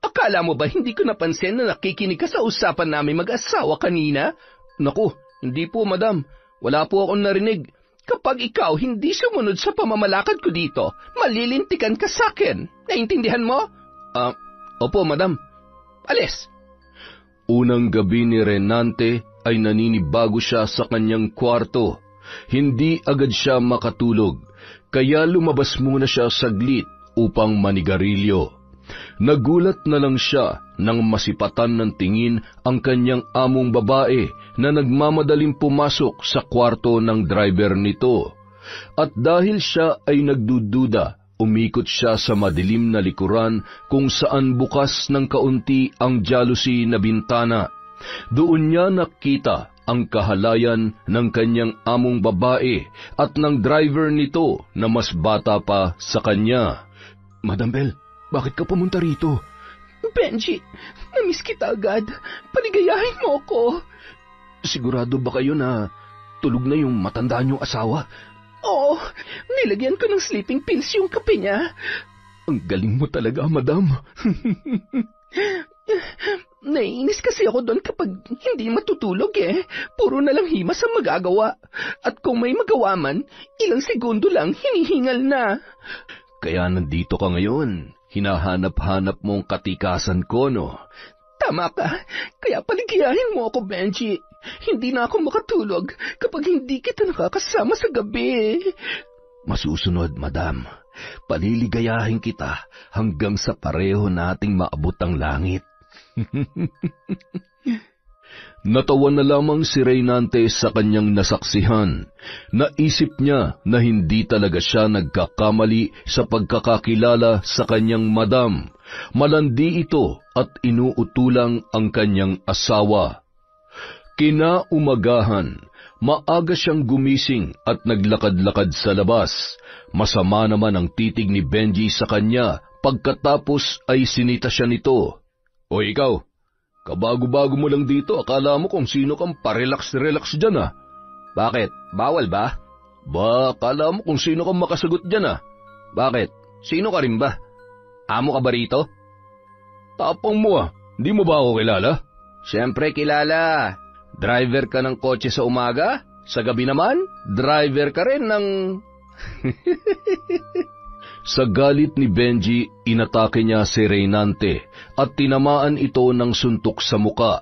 Akala mo ba hindi ko napansin na nakikinig ka sa usapan namin mag-asawa kanina? Naku, hindi po, madam. Wala po akong narinig. Kapag ikaw hindi sumunod sa pamamalakad ko dito, malilintikan ka sa akin. Naintindihan mo? Opo, madam. Alis. Unang gabi ni Reynante ay naninibago siya sa kanyang kwarto. Hindi agad siya makatulog, kaya lumabas muna siya saglit upang manigarilyo. Nagulat na lang siya nang masipatan ng tingin ang kanyang among babae na nagmamadaling pumasok sa kwarto ng driver nito. At dahil siya ay nagdududa, umikot siya sa madilim na likuran kung saan bukas ng kaunti ang jealousy na bintana. Doon niya nakita ang kahalayan ng kanyang among babae at ng driver nito na mas bata pa sa kanya. Madam Belle, bakit ka pumunta rito? Benji, namiss kita agad. Paligayahin mo ako. Sigurado ba kayo na tulog na yung matanda niyong asawa? Oo, nilagyan ko ng sleeping pills yung kape niya. Ang galing mo talaga, madam. Naiinis kasi ako doon kapag hindi matutulog eh. Puro na lang himas ang magagawa. At kung may magawa man, ilang segundo lang hinihingal na. Kaya nandito ka ngayon. Hinahanap-hanap mong katikasan ko, no? Tama ka. Kaya paligayahin mo ako, Benji. Hindi na ako makatulog kapag hindi kita nakakasama sa gabi. Masusunod, madam. Paliligayahin kita hanggang sa pareho nating maabot ang langit. Natawa na lamang si Reynante sa kanyang nasaksihan. Naisip niya na hindi talaga siya nagkakamali sa pagkakakilala sa kanyang madam. Malandi ito at inuutulang ang kanyang asawa. Kinaumagahan, maaga siyang gumising at naglakad-lakad sa labas. Masama naman ang titig ni Benji sa kanya pagkatapos ay sinita siya nito. O ikaw, kabago-bago mo lang dito, akala mo kung sino kang parelax-relax dyan ah. Bakit? Bawal ba? Ba, akala mo kung sino kang makasagot dyan ah. Bakit? Sino ka rin ba? Amo ka ba rito? Tapang mo ah, hindi mo ba ako kilala? Siyempre kilala. Driver ka ng kotse sa umaga, sa gabi naman, driver ka rin ng... Sa galit ni Benji, inatake niya si Reynante at tinamaan ito ng suntok sa muka.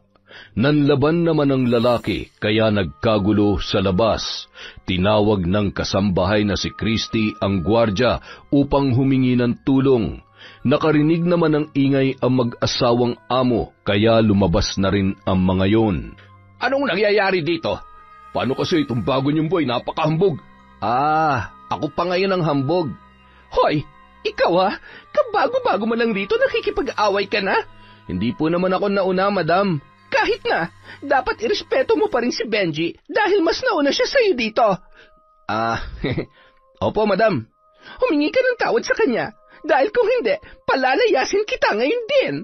Nanlaban naman ang lalaki kaya nagkagulo sa labas. Tinawag ng kasambahay na si Christy ang gwardya upang humingi ng tulong. Nakarinig naman ng ingay ang mag-asawang amo kaya lumabas na rin ang mga yon. Anong nangyayari dito? Paano kasi itong bago niyong boy, napakahambog? Ako pa ngayon ang hambog. Hoy, ikaw ha? Kabago-bago mo lang rito, nakikipag-away ka na? Hindi po naman ako nauna, madam. Kahit na, dapat irespeto mo pa rin si Benji dahil mas nauna siya sa'yo dito. Opo, madam. Humingi ka ng tawad sa kanya dahil kung hindi, palalayasin kita ngayon din.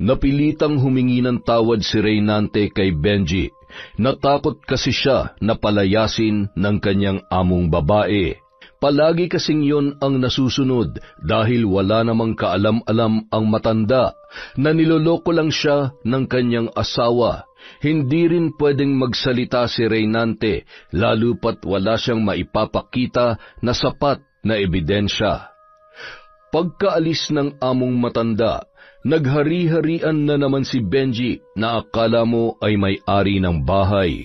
Napilitang humingi ng tawad si Reynante kay Benji. Natakot kasi siya na palayasin ng kanyang among babae. Palagi kasing yon ang nasusunod dahil wala namang kaalam-alam ang matanda na niloloko lang siya ng kanyang asawa. Hindi rin pwedeng magsalita si Reynante lalo pat wala siyang maipapakita na sapat na ebidensya. Pagkaalis ng among matanda, naghari-harian na naman si Benji na akala mo ay may-ari ng bahay.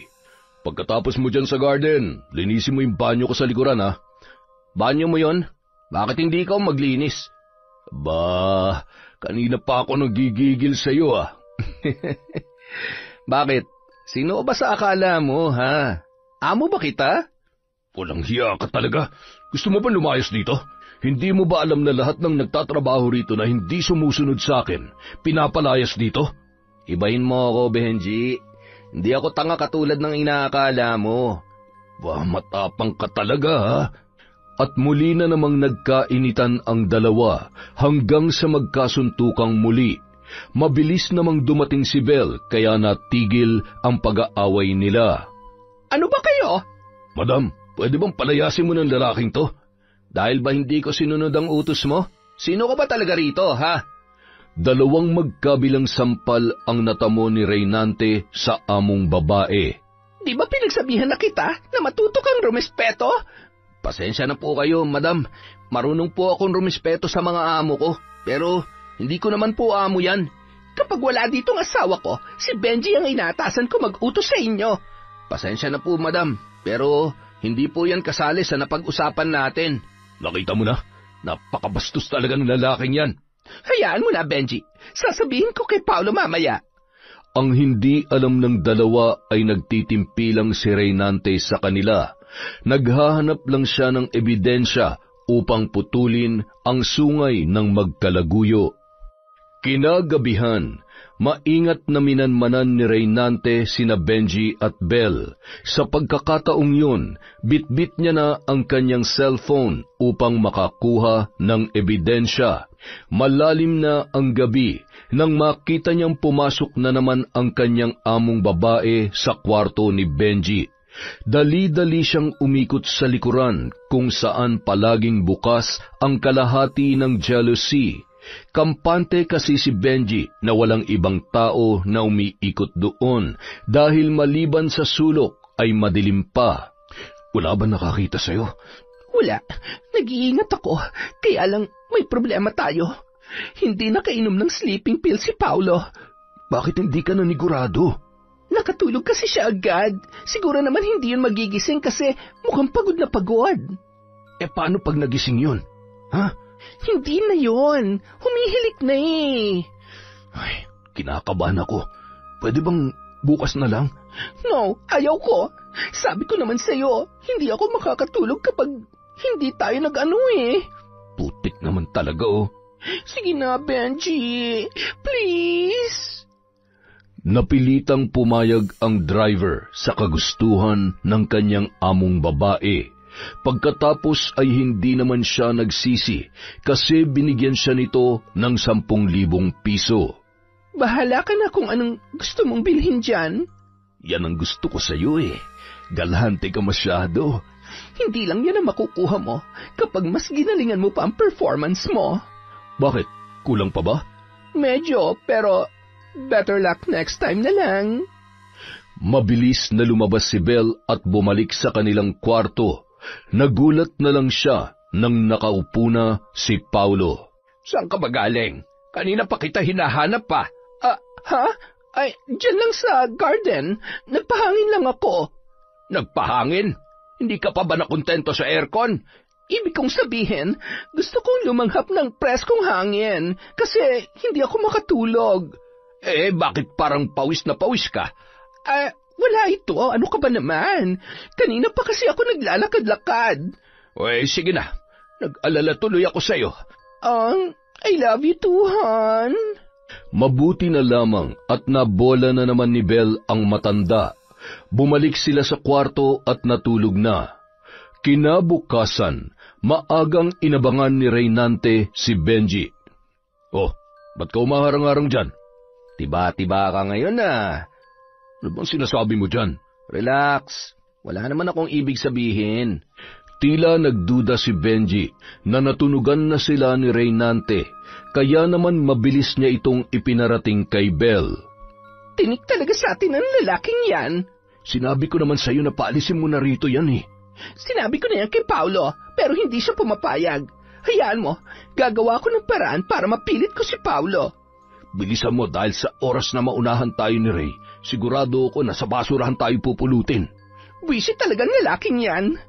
Pagkatapos mo dyan sa garden, linisin mo yung banyo ko sa likuran ha. Banyo mo yon? Bakit hindi ikaw maglinis? Ba, kanina pa ako nagigigil sa iyo ah. Bakit? Sino ba sa akala mo ha? Amo ba kita? Walang hiya ka talaga. Gusto mo ba lumayas dito? Hindi mo ba alam na lahat ng nagtatrabaho rito na hindi sumusunod sa akin, pinapalayas dito? Ibahin mo ako, Benji. Hindi ako tanga katulad ng inaakala mo. Ba, matapang ka talaga ha? At muli na namang nagkainitan ang dalawa hanggang sa magkasuntukang muli. Mabilis namang dumating si Belle kaya natigil ang pag-aaway nila. Ano ba kayo? Madam, pwede bang palayasin mo ng lalaking to? Dahil ba hindi ko sinunod ang utos mo? Sino ka ba talaga rito, ha? Dalawang magkabilang sampal ang natamo ni Reynante sa among babae. Di ba pinagsabihan na kita na matuto kang rumespeto? Pasensya na po kayo, madam. Marunong po akong rumespeto sa mga amo ko. Pero hindi ko naman po amo yan. Kapag wala ditong asawa ko, si Benji ang inaatasan ko mag-utos sa inyo. Pasensya na po, madam. Pero hindi po yan kasali sa napag-usapan natin. Nakita mo na? Napakabastos talaga ng lalaking yan. Hayaan mo na, Benji. Sasabihin ko kay Paolo mamaya. Ang hindi alam ng dalawa ay nagtitimpi lang si Reynante sa kanila Naghahanap lang siya ng ebidensya upang putulin ang sungay ng magkalaguyo. Kinagabihan, maingat na minanmanan ni Reynante sina Benji at Bel. Sa pagkakataong yun, bitbit niya na ang kanyang cellphone upang makakuha ng ebidensya. Malalim na ang gabi nang makita niyang pumasok na naman ang kanyang among babae sa kwarto ni Benji. Dali-dali siyang umikot sa likuran kung saan palaging bukas ang kalahati ng jealousy. Kampante kasi si Benji na walang ibang tao na umiikot doon dahil maliban sa sulok ay madilim pa. Wala ba nakakita sa'yo? Wala. Nag-iingat ako. Kaya lang may problema tayo. Hindi nakainom ng sleeping pill si Paulo. Bakit hindi ka nanigurado? Nakatulog kasi siya agad. Siguro naman hindi yun magigising kasi mukhang pagod na pagod. Paano pag nagising yun? Ha? Hindi na yun. Humihilik na eh. Ay, kinakabahan ako. Pwede bang bukas na lang? No, ayaw ko. Sabi ko naman sa'yo, hindi ako makakatulog kapag hindi tayo nag-ano eh. Putik naman talaga oh. Sige na, Benji. Please. Napilitang pumayag ang driver sa kagustuhan ng kanyang among babae. Pagkatapos ay hindi naman siya nagsisi kasi binigyan siya nito ng 10,000 piso. Bahala ka na kung anong gusto mong bilhin dyan. Yan ang gusto ko sa iyo eh. Galante ka masyado. Hindi lang yan ang makukuha mo kapag mas ginalingan mo pa ang performance mo. Bakit? Kulang pa ba? Medyo, pero better luck next time na lang. Mabilis na lumabas si Bel at bumalik sa kanilang kwarto. Nagulat na lang siya nang nakaupo na si Paulo. Saan ka ba galing? Kanina pa kita hinahanap pa. Ha? Ay, dyan lang sa garden. Nagpahangin lang ako. Nagpahangin? Hindi ka pa ba nakontento sa aircon? Ibig kong sabihin, gusto kong lumanghap ng preskong hangin kasi hindi ako makatulog. Bakit parang pawis na pawis ka? Wala ito. Ano ka ba naman? Kanina pa kasi ako naglalakad-lakad. Sige na. Nag-alala tuloy ako sa'yo. I love you too, hon. Mabuti na lamang at nabola na naman ni Bel ang matanda. Bumalik sila sa kwarto at natulog na. Kinabukasan, maagang inabangan ni Reynante si Benji. Oh, ba't ka umaharang-harang dyan? Tiba-tiba ka ngayon ah. Ano bang sinasabi mo dyan? Relax. Wala naman akong ibig sabihin. Tila nagduda si Benji na natunugan na sila ni Reynante, kaya naman mabilis niya itong ipinarating kay Bel. Tinik talaga sa atin ang lalaking yan. Sinabi ko naman sa'yo na paalisin mo na rito yan eh. Sinabi ko na yan kay Paulo, pero hindi siya pumapayag. Hayaan mo, gagawa ko ng paraan para mapilit ko si Paulo. Bilisan mo dahil sa oras na maunahan tayo ni Ray, sigurado ako na sa basurahan tayo pupulutin. Wisit talagang lalaking yan.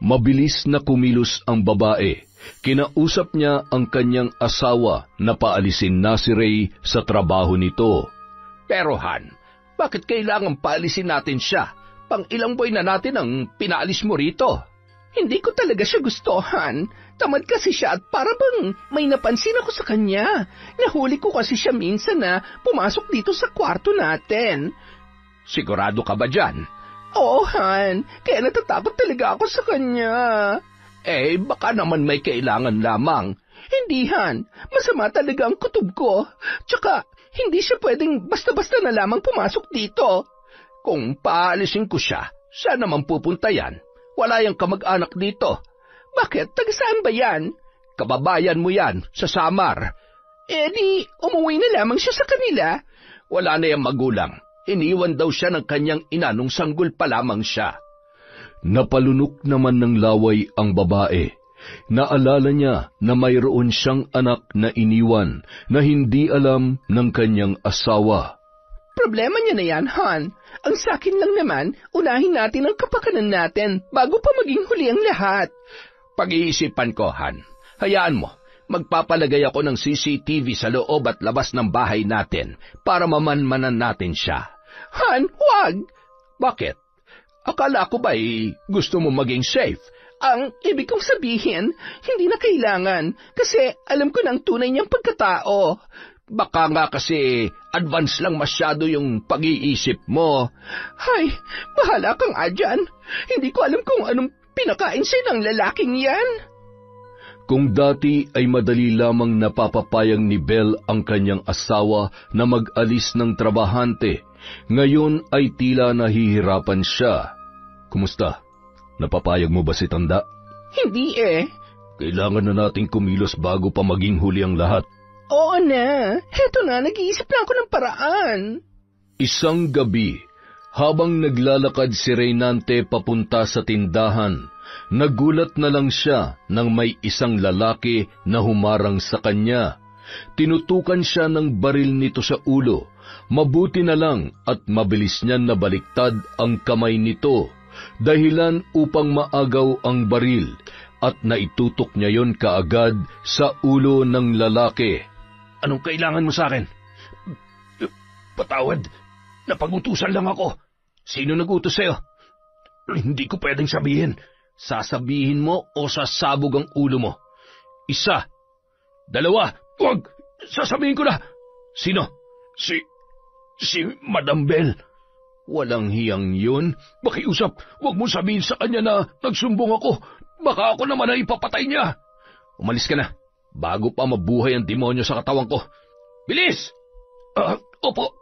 Mabilis na kumilos ang babae. Kinausap niya ang kanyang asawa na paalisin na si Ray sa trabaho nito. Pero Han, bakit kailangan paalisin natin siya? Pang ilang buwan na natin ang pinaalis mo rito. Hindi ko talaga siya gustuhan. Tamad kasi siya at para bang may napansin ako sa kanya. Nahuli ko kasi siya minsan na pumasok dito sa kwarto natin. Sigurado ka ba dyan? Oo, Han. Kaya natatakot talaga ako sa kanya. Baka naman may kailangan lamang. Hindi, Han. Masama talaga ang kutob ko. Tsaka, hindi siya pwedeng basta-basta na lamang pumasok dito. Kung paalisin ko siya, saan naman pupunta yan? Wala yang kamag-anak dito. Bakit? Taga-saan ba yan? Kababayan mo yan, sa Samar. Di, umuwi na lamang siya sa kanila. Wala na yung magulang. Iniwan daw siya ng kanyang ina nung sanggol pa lamang siya. Napalunok naman ng laway ang babae. Naalala niya na mayroon siyang anak na iniwan na hindi alam ng kanyang asawa. Problema niya na yan, Han. Ang sakin lang naman, unahin natin ang kapakanan natin bago pa maging huli ang lahat. Pag-iisipan ko, Han. Hayaan mo, magpapalagay ako ng CCTV sa loob at labas ng bahay natin para mamanmanan natin siya. Han, wag! Bakit? Akala ko ba'y gusto mo maging safe? Ang ibig kong sabihin, hindi na kailangan kasi alam ko na ang tunay niyang pagkatao. Baka nga kasi advance lang masyado yung pag-iisip mo. Ay, bahala kang dyan. Hindi ko alam kung anong pinakain sa'yo ng lalaking yan. Kung dati ay madali lamang napapapayang ni Belle ang kanyang asawa na mag-alis ng trabahante, ngayon ay tila nahihirapan siya. Kumusta? Napapayag mo ba si Tanda? Hindi eh. Kailangan na nating kumilos bago pa maging huli ang lahat. Oo na. Heto na, nag-iisip na ako ng paraan. Isang gabi, habang naglalakad si Reynante papunta sa tindahan, nagulat na lang siya nang may isang lalaki na humarang sa kanya. Tinutukan siya ng baril nito sa ulo. Mabuti na lang at mabilis niyan nabaliktad ang kamay nito, dahilan upang maagaw ang baril at naitutok niya yon kaagad sa ulo ng lalaki. Anong kailangan mo sa akin? Patawad, napag-utusan lang ako. Sino nag-utos sa'yo? Hindi ko pwedeng sabihin. Sasabihin mo o sasabog ang ulo mo? Isa. Dalawa. Huwag! Sasabihin ko na. Sino? Si Madam Belle. Walang hiyang yun. Makiusap, huwag mo sabihin sa kanya na nagsumbong ako. Baka ako naman ay ipapatay niya. Umalis ka na, bago pa mabuhay ang demonyo sa katawan ko. Bilis! Opo.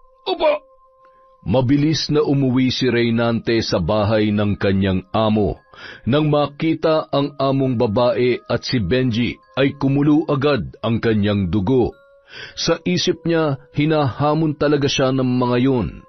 Mabilis na umuwi si Reynante sa bahay ng kanyang amo. Nang makita ang among babae at si Benji, ay kumulo agad ang kanyang dugo. Sa isip niya, hinahamon talaga siya ng mga yun.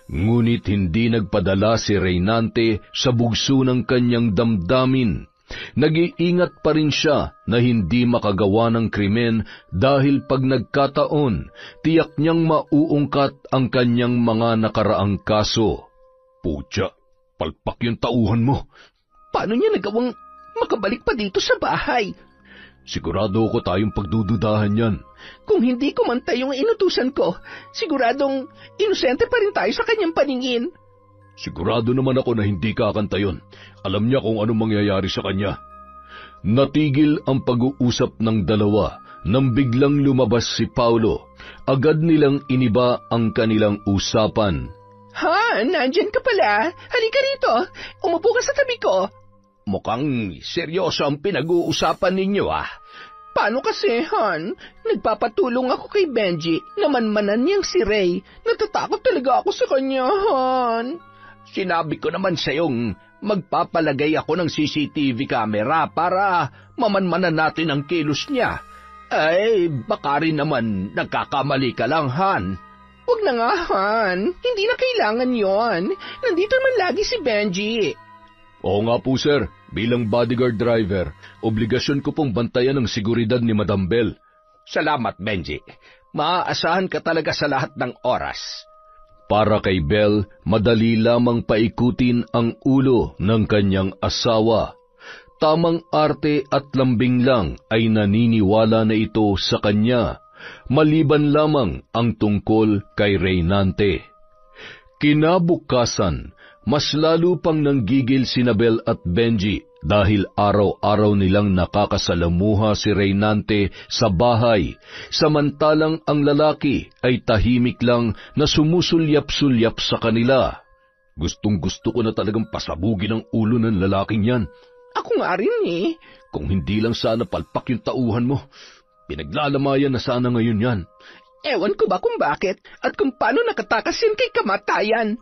Ngunit hindi nagpadala si Reynante sa bugso ng kanyang damdamin. Nag-iingat pa rin siya na hindi makagawa ng krimen dahil pag nagkataon, tiyak niyang mauungkat ang kanyang mga nakaraang kaso. Putya, palpak yung tauhan mo. Paano niya nagawang makabalik pa dito sa bahay? Sigurado ko tayong pagdududahan yan. Kung hindi kumantay yung inutusan ko, siguradong inosente pa rin tayo sa kanyang paningin. Sigurado naman ako na hindi kakanta yun. Alam niya kung anong mangyayari sa kanya. Natigil ang pag-uusap ng dalawa nang biglang lumabas si Paulo. Agad nilang iniba ang kanilang usapan. Han, nandyan ka pala. Halika rito. Umupo ka sa tabi ko. Mukhang seryoso ang pinag-uusapan ninyo Paano kasi, Han? Nagpapatulong ako kay Benji. Namanmanan niyang si Ray. Natatakot talaga ako sa kanya, Han. Sinabi ko naman sa'yong magpapalagay ako ng CCTV camera para mamanmanan natin ang kilos niya. Ay, baka rin naman nagkakamali ka lang, Han. Huwag na nga, Han. Hindi na kailangan yon. Nandito naman lagi si Benji. Oo nga po, sir. Bilang bodyguard driver, obligasyon ko pong bantayan ang seguridad ni Madam Belle. Salamat, Benji. Maaasahan ka talaga sa lahat ng oras. Para kay Belle, madali lamang paikutin ang ulo ng kanyang asawa. Tamang arte at lambing lang ay naniniwala na ito sa kanya, maliban lamang ang tungkol kay Reynante. Kinabukasan, mas lalo pang nanggigil sina Belle at Benji dahil araw-araw nilang nakakasalamuha si Reynante sa bahay, samantalang ang lalaki ay tahimik lang na sumusulyap-sulyap sa kanila. Gustong-gusto ko na talagang pasabugin ang ulo ng lalaking yan. Ako nga rin eh. Kung hindi lang sana palpak yung tauhan mo, pinaglalamayan na sana ngayon yan. Ewan ko ba kung bakit at kung paano nakatakas yan kay kamatayan.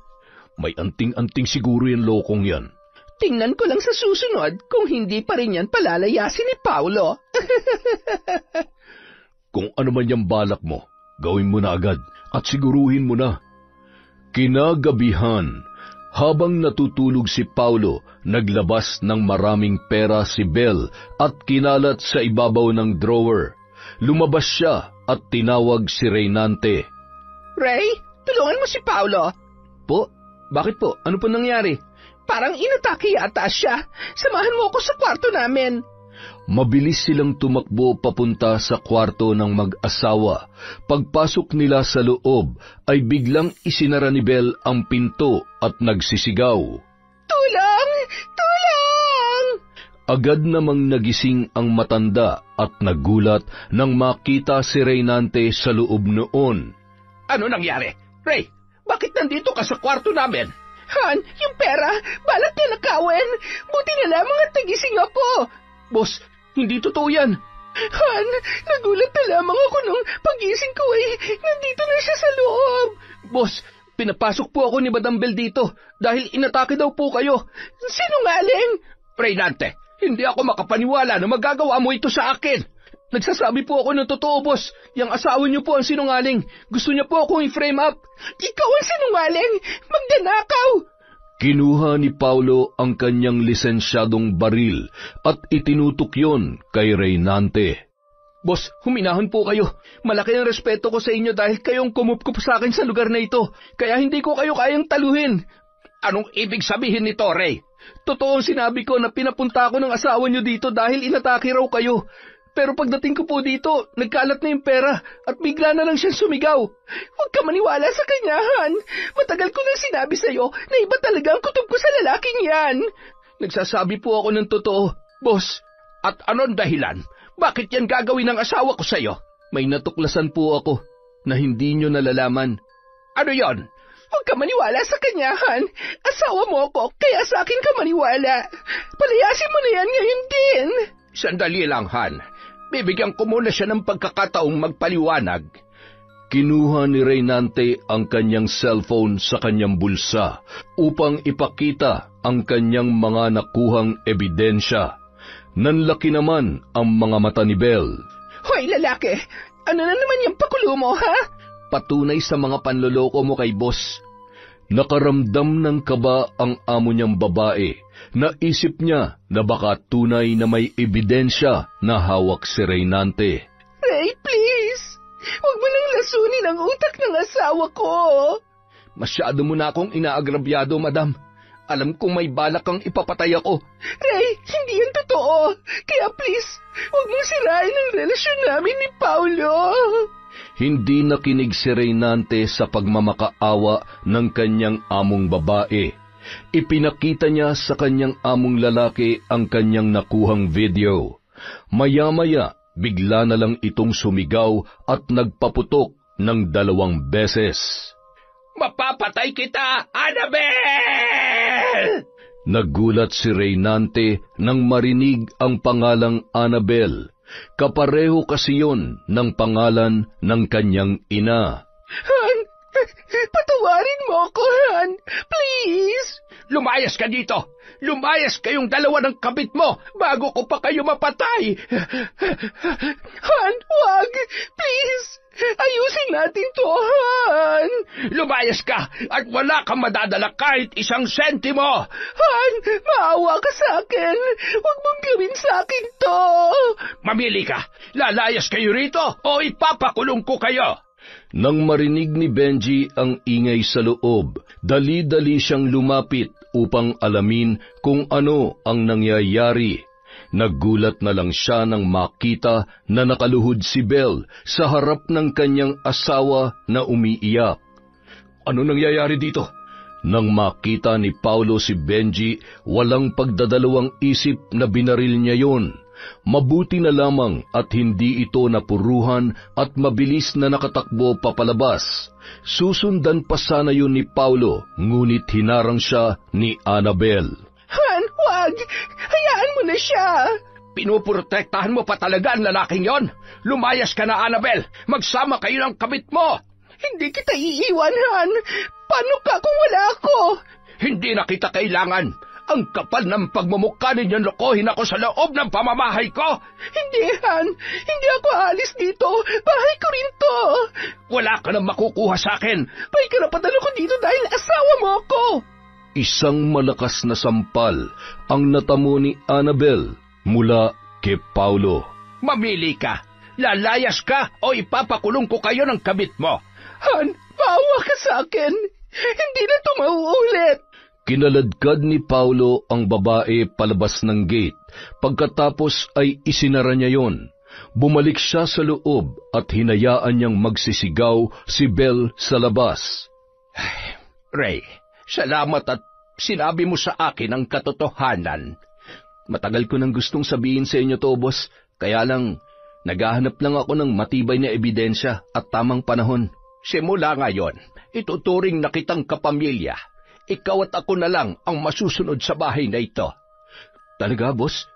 May anting-anting siguro yung lokong yan. Tingnan ko lang sa susunod kung hindi pa rin yan palalayasin ni Paulo. Kung ano man yung balak mo, gawin mo na agad at siguruhin mo na. Kinagabihan, habang natutulog si Paulo, naglabas ng maraming pera si Belle at kinalat sa ibabaw ng drawer. Lumabas siya at tinawag si Reynante. Ray, tulungan mo si Paulo. Po? Bakit po? Ano po nangyari? Parang inatake yata siya. Samahan mo ako sa kwarto namin. Mabilis silang tumakbo papunta sa kwarto ng mag-asawa. Pagpasok nila sa loob, ay biglang isinara ni Belle ang pinto at nagsisigaw. Agad namang nagising ang matanda at nagulat nang makita si Reynante sa loob noon. Ano nangyari? Ray, bakit nandito ka sa kwarto namin? Han, yung pera, balak niya nakawin. Buti na lamang at nagising ako. Boss, hindi totoo yan. Han, nagulat na lamang ako nung pagising ko nandito na siya sa loob. Boss, pinapasok po ako ni Madam Bell dito dahil inatake daw po kayo. Sinungaling! Reynante, hindi ako makapaniwala na magagawa mo ito sa akin. Nagsasabi po ako ng totoo, boss. Yang asawa niyo po ang sinungaling. Gusto niya po akong i-frame up. Ikaw ang sinungaling! Magdanakaw! Kinuha ni Paulo ang kanyang lisensyadong baril at itinutok yon kay Reynante. Boss, huminahan po kayo. Malaki ang respeto ko sa inyo dahil kayong kumupkup sa akin sa lugar na ito. Kaya hindi ko kayo kayang taluhin. Anong ibig sabihin nito, Ray? Totoo ang sinabi ko na pinapunta ko ng asawa niyo dito dahil inatake raw kayo. Pero pagdating ko po dito, nagkalat na yung pera at bigla na lang siyang sumigaw. Huwag ka maniwala sa kanya, Han. Matagal ko nang sinabi sa'yo na iba talaga ang kutob ko sa lalaking yan. Nagsasabi po ako ng totoo, boss. At anong dahilan? Bakit yan gagawin ng asawa ko sa'yo? May natuklasan po ako na hindi nyo nalalaman. Ano yon? Huwag ka maniwala sa kanya, Han. Asawa mo ako, kaya sa akin ka maniwala. Palayasin mo na yan ngayon din. Sandali lang, Han. Bibigyan ko muna siya ng pagkakataong magpaliwanag. Kinuha ni Reynante ang kanyang cellphone sa kanyang bulsa upang ipakita ang kanyang mga nakuhang ebidensya. Nanlaki naman ang mga mata ni Bell. Hoy, lalaki! Ano na naman yung pakulo mo, ha? Patunay sa mga panloloko mo kay boss. Nakaramdam ng kaba ang amo niyang babae. Naisip niya na baka tunay na may ebidensya na hawak si Reynante. Ray, please! Huwag mo nang lasunin ang utak ng asawa ko! Masyado mo na akong inaagrabyado, madam. Alam kong may balak kang ipapatay ako. Ray, hindi yan totoo. Kaya please, huwag mong sirain ang relasyon namin ni Paulo. Hindi nakinig si Reynante sa pagmamakaawa ng kanyang among babae. Ipinakita niya sa kanyang among lalaki ang kanyang nakuhang video. Maya-maya, bigla na lang itong sumigaw at nagpaputok ng 2 beses. Mapapatay kita, Annabel! Nagulat si Reynante nang marinig ang pangalang Annabel. Kapareho kasi yon ng pangalan ng kanyang ina. Han, patawarin mo ako, Han. Please! Lumayas ka dito! Lumayas kayong dalawa ng kabit mo bago ko pa kayo mapatay! Han, wag! Please! Ayusin natin to, Han! Lumayas ka at wala kang madadala kahit 1 sentimo! Han, maawa ka sa akin! Huwag mong gawin sa akin to! Mamili ka! Lalayas kayo rito o ipapakulong ko kayo! Nang marinig ni Benji ang ingay sa loob, dali-dali siyang lumapit upang alamin kung ano ang nangyayari. Nagulat na lang siya nang makita na nakaluhod si Bell sa harap ng kanyang asawa na umiiyak. Ano nangyayari dito? Nang makita ni Paulo si Benji, walang pagdadalawang isip na binaril niya yon. Mabuti na lamang at hindi ito napuruhan at mabilis na nakatakbo papalabas. Susundan pa sana yun ni Paulo, ngunit hinarang siya ni Annabel. Han, wag! Hayaan mo na siya! Pinuprotektahan mo pa talaga ang lalaking yon? Lumayas ka na, Annabel! Magsama kayo ng kabit mo! Hindi kita iiwan, Han! Paano ka kung wala ako? Hindi na kita kailangan! Ang kapal ng pagmumukha ninyong lokohin ako sa loob ng pamamahay ko! Hindi, Han! Hindi ako aalis dito! Bahay ko rin to! Wala ka nang makukuha sa akin! May karapatan ako dito dahil asawa mo ako! Isang malakas na sampal ang natamo ni Annabel mula kay Paulo. Mamili ka! Lalayas ka o ipapakulong ko kayo ng kabit mo! Han, maawa ka sa akin! Hindi na ito mauulit! Kinaladkad ni Paulo ang babae palabas ng gate. Pagkatapos ay isinara niya yon. Bumalik siya sa loob at hinayaan niyang magsisigaw si Bell sa labas. Ray, salamat at sinabi mo sa akin ang katotohanan. Matagal ko nang gustong sabihin sa inyo to, boss. Kaya lang, naghahanap lang ako ng matibay na ebidensya at tamang panahon. Simula ngayon, ituturing na kitang kapamilya. Ikaw at ako na lang ang masusunod sa bahay na ito. Talaga, boss?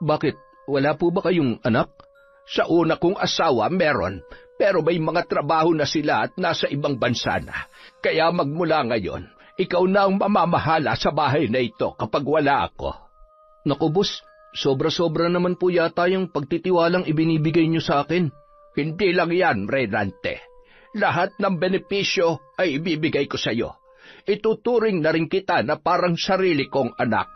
Bakit? Wala po ba kayong anak? Sa una kong asawa, meron. Pero may mga trabaho na sila at nasa ibang bansa na. Kaya magmula ngayon, ikaw na ang mamamahala sa bahay na ito kapag wala ako. Naku, boss, sobra-sobra naman po yata yung pagtitiwalang ibinibigay niyo sa akin. Hindi lang yan, Renante. Lahat ng benepisyo ay ibibigay ko sa iyo. Ituturing na rin kita na parang sarili kong anak.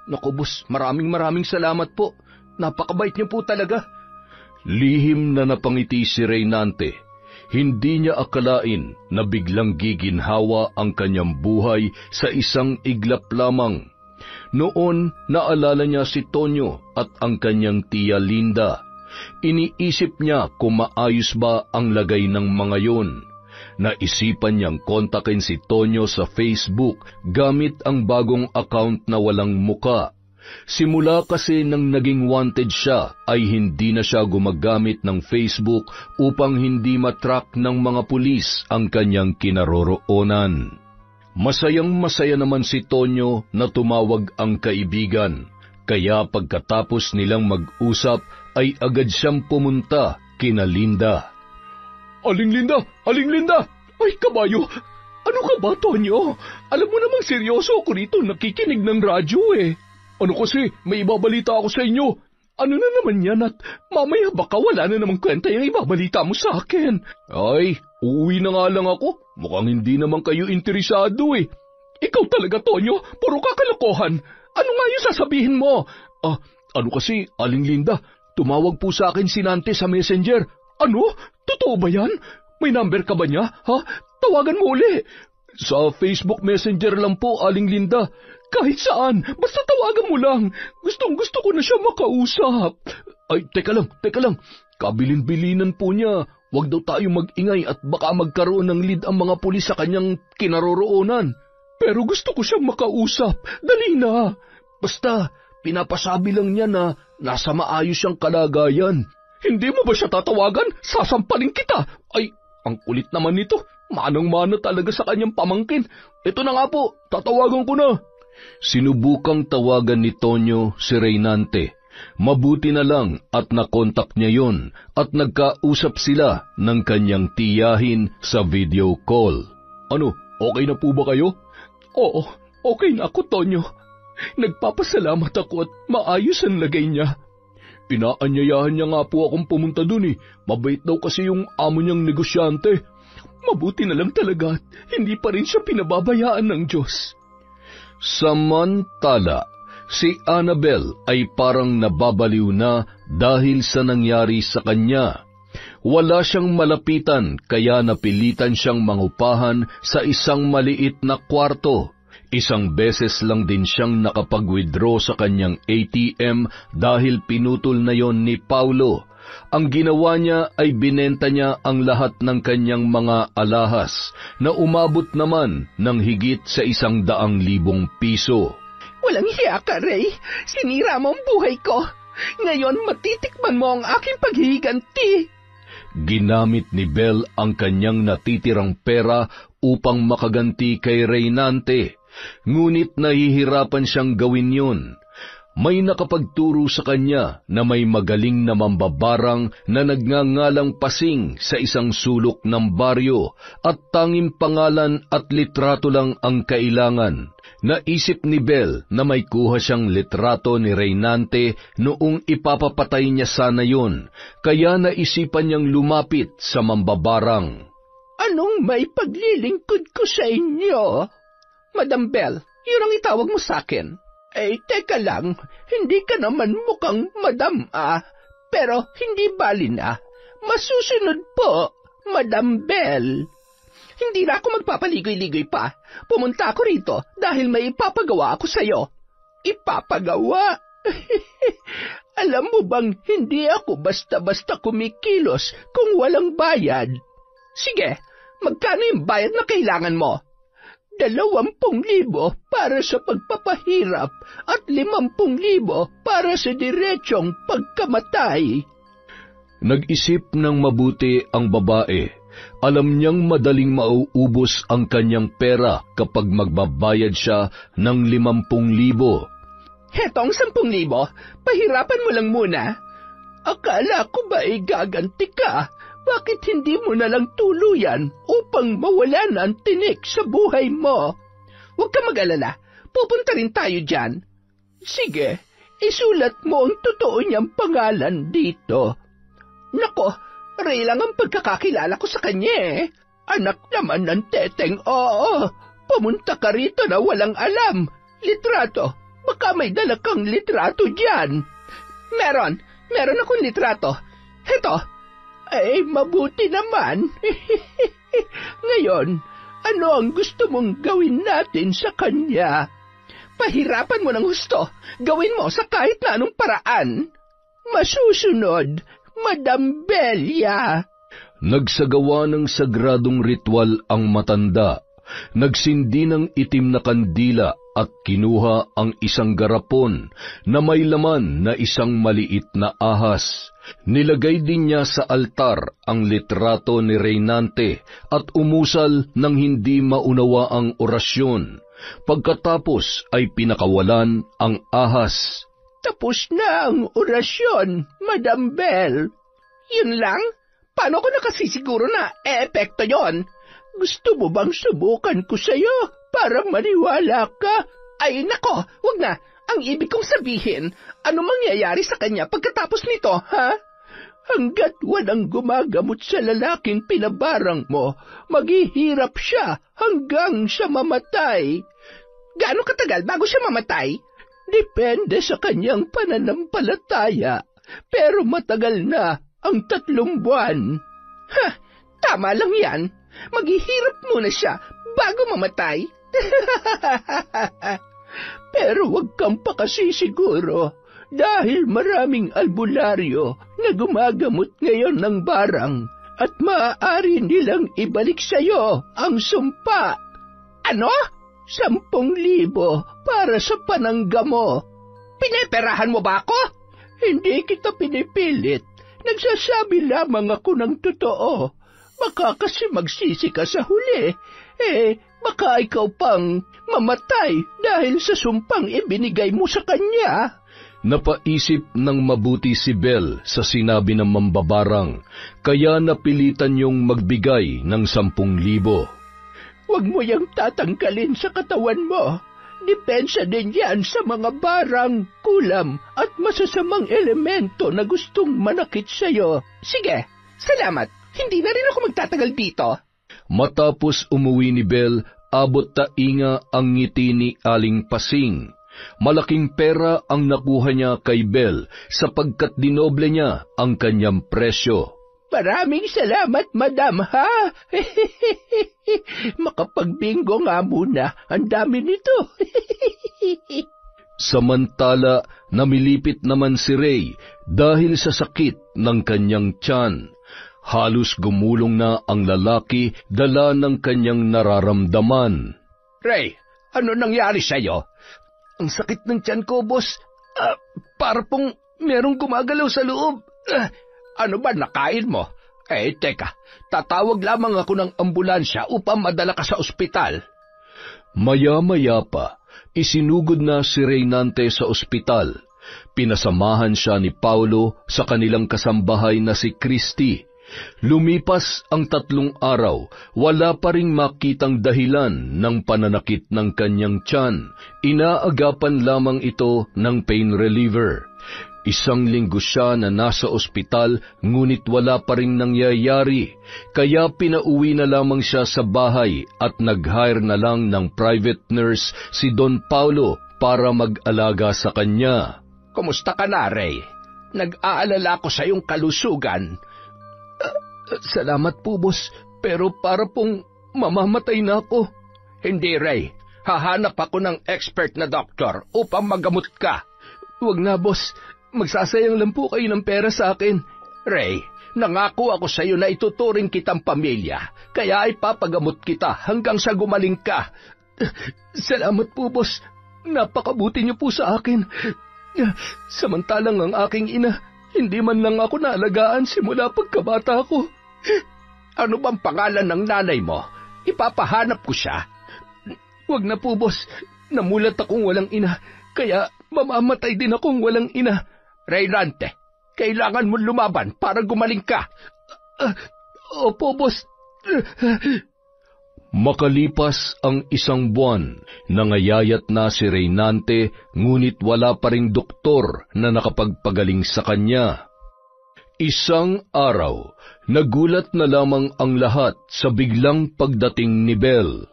Naku, boss, maraming salamat po. Napakabait niyo po talaga. Lihim na napangiti si Reynante. Hindi niya akalain na biglang giginhawa ang kanyang buhay sa isang iglap lamang. Noon, naalala niya si Tonyo at ang kanyang tiya Linda. Iniisip niya kung maayos ba ang lagay ng mga yon. Naisipan niyang kontakin si Tonyo sa Facebook gamit ang bagong account na walang muka. Simula kasi nang naging wanted siya ay hindi na siya gumagamit ng Facebook upang hindi matrack ng mga pulis ang kanyang kinaroroonan. Masayang-masaya naman si Tonyo na tumawag ang kaibigan, kaya pagkatapos nilang mag-usap ay agad siyang pumunta kina Linda. Aling Linda! Aling Linda! Ay, kabayo! Ano ka ba, Tonyo? Alam mo namang seryoso ako rito nakikinig ng radyo eh. Ano kasi, may ibabalita ako sa inyo. Ano na naman yan at mamaya baka wala na namang kwenta yung ibabalita mo sa akin. Ay, uuwi na nga lang ako. Mukhang hindi naman kayo interesado eh. Ikaw talaga, Tonyo, puro kakalokohan. Ano nga yung sasabihin mo? Ano kasi, Aling Linda, tumawag po sa akin si Nante sa Messenger. Ano? Totoo ba yan? May number ka ba niya? Ha? Tawagan mo uli. Sa Facebook Messenger lang po, Aling Linda. Kahit saan, basta tawagan mo lang. Gustong-gusto ko na siya makausap. Ay, teka lang. Kabilin-bilinan po niya. Huwag daw tayo mag-ingay at baka magkaroon ng lead ang mga pulis sa kanyang kinaroroonan. Pero gusto ko siyang makausap. Dali na. Basta, pinapasabi lang niya na nasa maayos siyang kalagayan. Hindi mo ba siya tatawagan? Sasampalin kita. Ay, ang kulit naman nito. Manang-mana talaga sa kanyang pamangkin. Ito na nga po, tatawagan ko na. Sinubukang tawagan ni Tonyo si Reynante. Mabuti na lang at nakontak niya yon at nagkausap sila ng kanyang tiyahin sa video call. Ano, okay na po ba kayo? Oo, okay na ako, Tonyo. Nagpapasalamat ako at maayos ang lagay niya. Inaanyayahan niya nga po akong pumunta dun eh. Mabait daw kasi yung amo niyang negosyante. Mabuti na lang talaga at hindi pa rin siya pinababayaan ng Diyos. Samantala, si Annabel ay parang nababaliw na dahil sa nangyari sa kanya. Wala siyang malapitan kaya napilitan siyang mangupahan sa isang maliit na kwarto. Isang beses lang din siyang nakapag-withdraw sa kanyang ATM dahil pinutol na yon ni Paulo. Ang ginawa niya ay binenta niya ang lahat ng kanyang mga alahas na umabot naman ng higit sa 100,000 piso. Walang hiya ka, Ray. Sinira mo ang buhay ko. Ngayon matitikman mo ang aking paghihiganti. Ginamit ni Bel ang kanyang natitirang pera upang makaganti kay Reynante. Ngunit nahihirapan siyang gawin yun. May nakapagturo sa kanya na may magaling na mambabarang na nagngangalang Pasing sa isang sulok ng baryo at tanging pangalan at litrato lang ang kailangan. Naisip ni Bel na may kuha siyang litrato ni Reynante noong ipapapatay niya sana yun, kaya naisipan niyang lumapit sa mambabarang. Anong may paglilingkod ko sa inyo? Madam Bel, yun ang itawag mo sa akin. Teka lang, hindi ka naman mukhang madam pero hindi bali na. Masusunod po, Madam Bel. Hindi na ako magpapaligoy-ligoy pa. Pumunta ako rito dahil may ipapagawa ako sa'yo. Ipapagawa? Alam mo bang hindi ako basta-basta kumikilos kung walang bayad? Sige, magkano yung bayad na kailangan mo? 20,000 para sa pagpapahirap at 50,000 para sa diretsong pagkamatay. Nag-isip ng mabuti ang babae. Alam niyang madaling mauubos ang kanyang pera kapag magbabayad siya ng 50,000. Hetong 10,000, pahirapan mo lang muna. Akala ko ba gaganti ka? Bakit hindi mo na lang tuluyan upang mawalan ang tinik sa buhay mo? Huwag ka mag-alala, pupunta rin tayo dyan. Sige, isulat mo ang totoo niyang pangalan dito. Nako, Ray lang ang pagkakakilala ko sa kanya eh. Anak naman ng teteng, oo. Pumunta ka rito na walang alam. Litrato, baka may dala kang litrato dyan. Meron akong litrato. Heto. Mabuti naman. Ngayon, ano ang gusto mong gawin natin sa kanya? Pahirapan mo ng husto. Gawin mo sa kahit na anong paraan. Masusunod, Madam Belia. Nagsagawa ng sagradong ritual ang matanda. Nagsindi ng itim na kandila at kinuha ang isang garapon na may laman na isang maliit na ahas. Nilagay din niya sa altar ang litrato ni Reynante at umusal ng hindi maunawa ang orasyon. Pagkatapos ay pinakawalan ang ahas. Tapos na ang orasyon, Madam Bell. Yun lang? Paano ko nakasisiguro na epekto yon? Gusto mo bang subukan ko sa'yo para maniwala ka? Ay nako, wag na. Ang ibig kong sabihin, ano mangyayari sa kanya pagkatapos nito, ha? Hanggat walang gumagamot sa lalaking pinabarang mo, maghihirap siya hanggang siya mamatay. Gaano katagal bago siya mamatay? Depende sa kanyang pananampalataya, pero matagal na ang 3 buwan. Tama lang yan. Maghihirap muna siya bago mamatay. Pero wag kang pakasisiguro dahil maraming albularyo na gumagamot ngayon ng barang at maaari nilang ibalik sa'yo ang sumpa. Ano? 10,000 para sa panangga mo. Pineperahan mo ba ako? Hindi kita pinipilit. Nagsasabi lamang ako ng totoo. Baka kasi magsisi ka sa huli. Baka ikaw pang mamatay dahil sa sumpang ibinigay mo sa kanya. Napaisip ng mabuti si Bell sa sinabi ng mambabarang, kaya napilitan niyong magbigay ng 10,000. Huwag mo yang tatanggalin sa katawan mo. Depensa din yan sa mga barang, kulam at masasamang elemento na gustong manakit sa'yo. Sige, salamat. Hindi na rin ako magtatagal dito. Matapos umuwi ni Bell, abot tainga ang ngiti ni Aling Pasing. Malaking pera ang nakuha niya kay Bell sapagkat dinoble niya ang kanyang presyo. Maraming salamat, madam, ha? Makapagbingo nga muna. Ang dami nito. Samantala, namilipit naman si Ray dahil sa sakit ng kanyang tiyan. Halos gumulong na ang lalaki dala ng kanyang nararamdaman. Ray, ano nangyari sa'yo? Ang sakit ng tiyan ko, boss. Para pong merong gumagalaw sa loob. Ano ba nakain mo? Teka, tatawag lamang ako ng ambulansya upang madala ka sa ospital. Maya-maya pa, isinugod na si Reynante sa ospital. Pinasamahan siya ni Paulo sa kanilang kasambahay na si Christy. Lumipas ang 3 araw, wala pa ring makitang dahilan ng pananakit ng kanyang tiyan. Inaagapan lamang ito ng pain reliever. 1 linggo siya na nasa ospital, ngunit wala pa ring nangyayari. Kaya pinauwi na lamang siya sa bahay at nag-hire na lang ng private nurse si Don Paulo para mag-alaga sa kanya. Kumusta ka na, Ray? Nag-aalala ko sa iyong kalusugan. Salamat po, boss. Pero para pong mamamatay na ako. Hindi, Ray. Hahanap ako ng expert na doktor upang magamot ka. Huwag na, boss. Magsasayang lang po kayo ng pera sa akin. Ray, nangako ako sa iyo na ituturing kitang pamilya, kaya ipapagamot kita hanggang sa gumaling ka. Salamat po, boss. Napakabuti niyo po sa akin. Samantalang ang aking ina, hindi man lang ako naalagaan simula pagkabata ko. Ano bang pangalan ng nanay mo? Ipapahanap ko siya. Wag na po, boss. Namulat akong walang ina, kaya mamamatay din akong walang ina. Reynante, kailangan mo lumaban para gumaling ka. Opo, boss. Makalipas ang 1 buwan, nangayayat na si Reynante, ngunit wala pa ring doktor na nakapagpagaling sa kanya. Isang araw, nagulat na lamang ang lahat sa biglang pagdating ni Belle.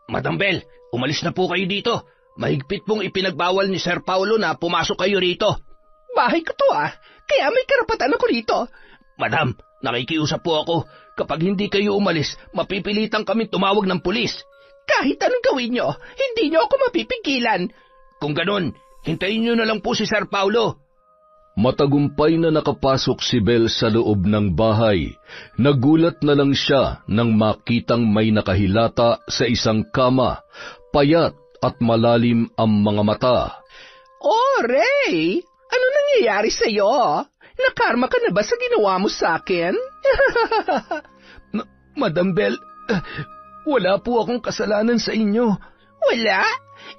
Madam Belle, umalis na po kayo dito. Mahigpit pong ipinagbawal ni Sir Paulo na pumasok kayo rito. Bahay ko to kaya may karapatan ako rito. Madam, nakikiusap po ako. Kapag hindi kayo umalis, mapipilitan kami tumawag ng pulis. Kahit anong gawin nyo, hindi nyo ako mapipigilan. Kung ganun, hintayin nyo na lang po si Sir Paulo. Matagumpay na nakapasok si Belle sa loob ng bahay. Nagulat na lang siya nang makitang may nakahilata sa isang kama, payat at malalim ang mga mata. Oh, Ray! Ano nangyayari sa'yo? Nakarma ka na ba sa ginawa mo sa akin? Madam Belle, wala po akong kasalanan sa inyo. Wala?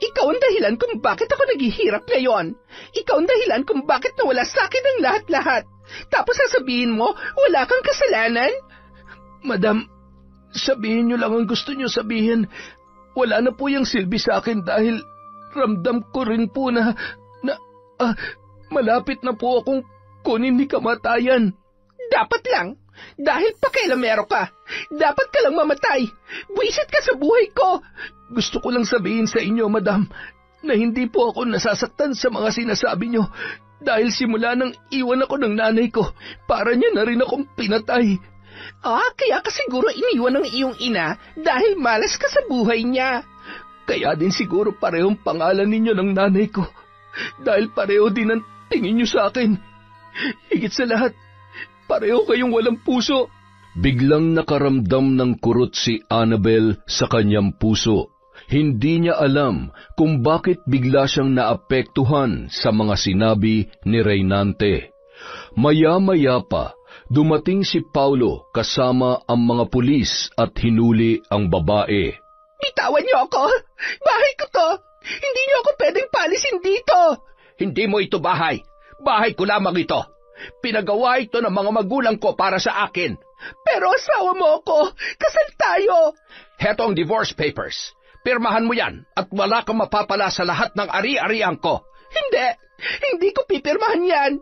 Ikaw ang dahilan kung bakit ako naghihirap ngayon. Ikaw ang dahilan kung bakit nawala sa akin ang lahat-lahat. Tapos sasabihin mo, wala kang kasalanan? Madam, sabihin niyo lang ang gusto niyo sabihin. Wala na po yung silbi sa akin dahil ramdam ko rin po na malapit na po akong kunin ni kamatayan. Dapat lang. Dahil pakailamero ka. Dapat ka lang mamatay. Buwisit ka sa buhay ko. Gusto ko lang sabihin sa inyo, madam, na hindi po ako nasasaktan sa mga sinasabi niyo. Dahil simula nang iwan ako ng nanay ko, para niya na rin akong pinatay. Kaya ka siguro iniwan ng iyong ina dahil malas ka sa buhay niya. Kaya din siguro parehong pangalan ninyo ng nanay ko. Dahil pareho din ang tingin niyo sa akin. Higit sa lahat, pareho kayong walang puso. Biglang nakaramdam ng kurot si Annabel sa kanyang puso. Hindi niya alam kung bakit bigla siyang naapektuhan sa mga sinabi ni Reynante. Maya-maya pa, dumating si Paulo kasama ang mga pulis at hinuli ang babae. Bitawan niyo ako! Bahay ko to! Hindi niyo ako pwedeng palisin dito! Hindi mo ito bahay. Bahay ko lamang ito. Pinagawa ito ng mga magulang ko para sa akin. Pero asawa mo ako! Kasal tayo! Heto ang divorce papers. Pirmahan mo yan at wala kang mapapala sa lahat ng ari-arian ko. Hindi ko pipirmahan yan.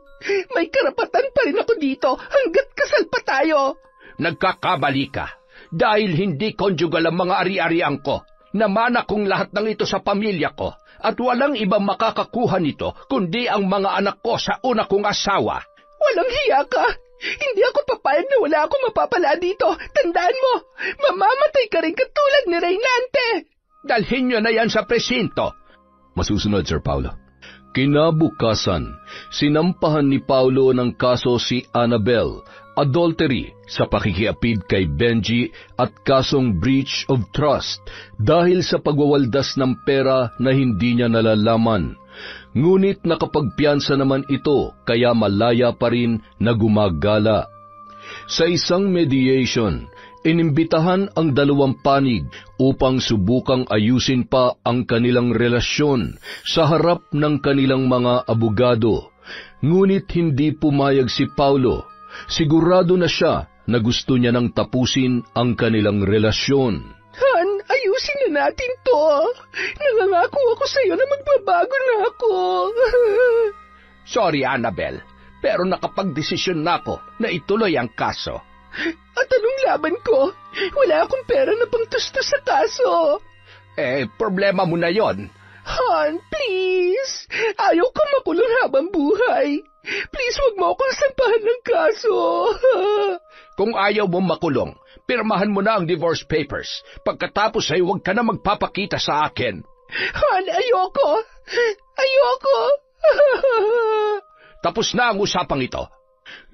May karapatan pa rin ako dito hanggat kasal pa tayo. Nagkakamali ka. Dahil hindi conjugal ang mga ari-arian ko. Namana kong lahat ng ito sa pamilya ko at walang ibang makakakuha nito kundi ang mga anak ko sa una kong asawa. Walang hiya ka! Hindi ako papayag na wala akong mapapala dito. Tandaan mo, mamamatay ka rin katulad ni Reynante. Dalhin nyo na yan sa presinto. Masusunod, Sir Paulo. Kinabukasan, sinampahan ni Paulo ng kaso si Annabel, adultery sa pakikiapid kay Benji at kasong breach of trust dahil sa pagwawaldas ng pera na hindi niya nalalaman. Ngunit nakapagpiyansa naman ito kaya malaya pa rin na gumagala. Sa isang mediation, inimbitahan ang 2 panig upang subukang ayusin pa ang kanilang relasyon sa harap ng kanilang mga abogado. Ngunit hindi pumayag si Paulo. Sigurado na siya na gusto niya nang tapusin ang kanilang relasyon. Han, ayusin na natin to. Nangangako ako sa iyo na magbabago na ako. Sorry, Annabel, pero nakapagdesisyon na ako na ituloy ang kaso. At anong laban ko? Wala akong pera na pangtustos sa kaso. Problema mo na yon. Han, please. Ayaw ko makulong habang buhay. Please, wag mo akong sampahan ng kaso. Kung ayaw mo makulong, pirmahan mo na ang divorce papers. Pagkatapos ay huwag ka na magpapakita sa akin. Han, ayoko. Ayoko. Tapos na ang usapang ito.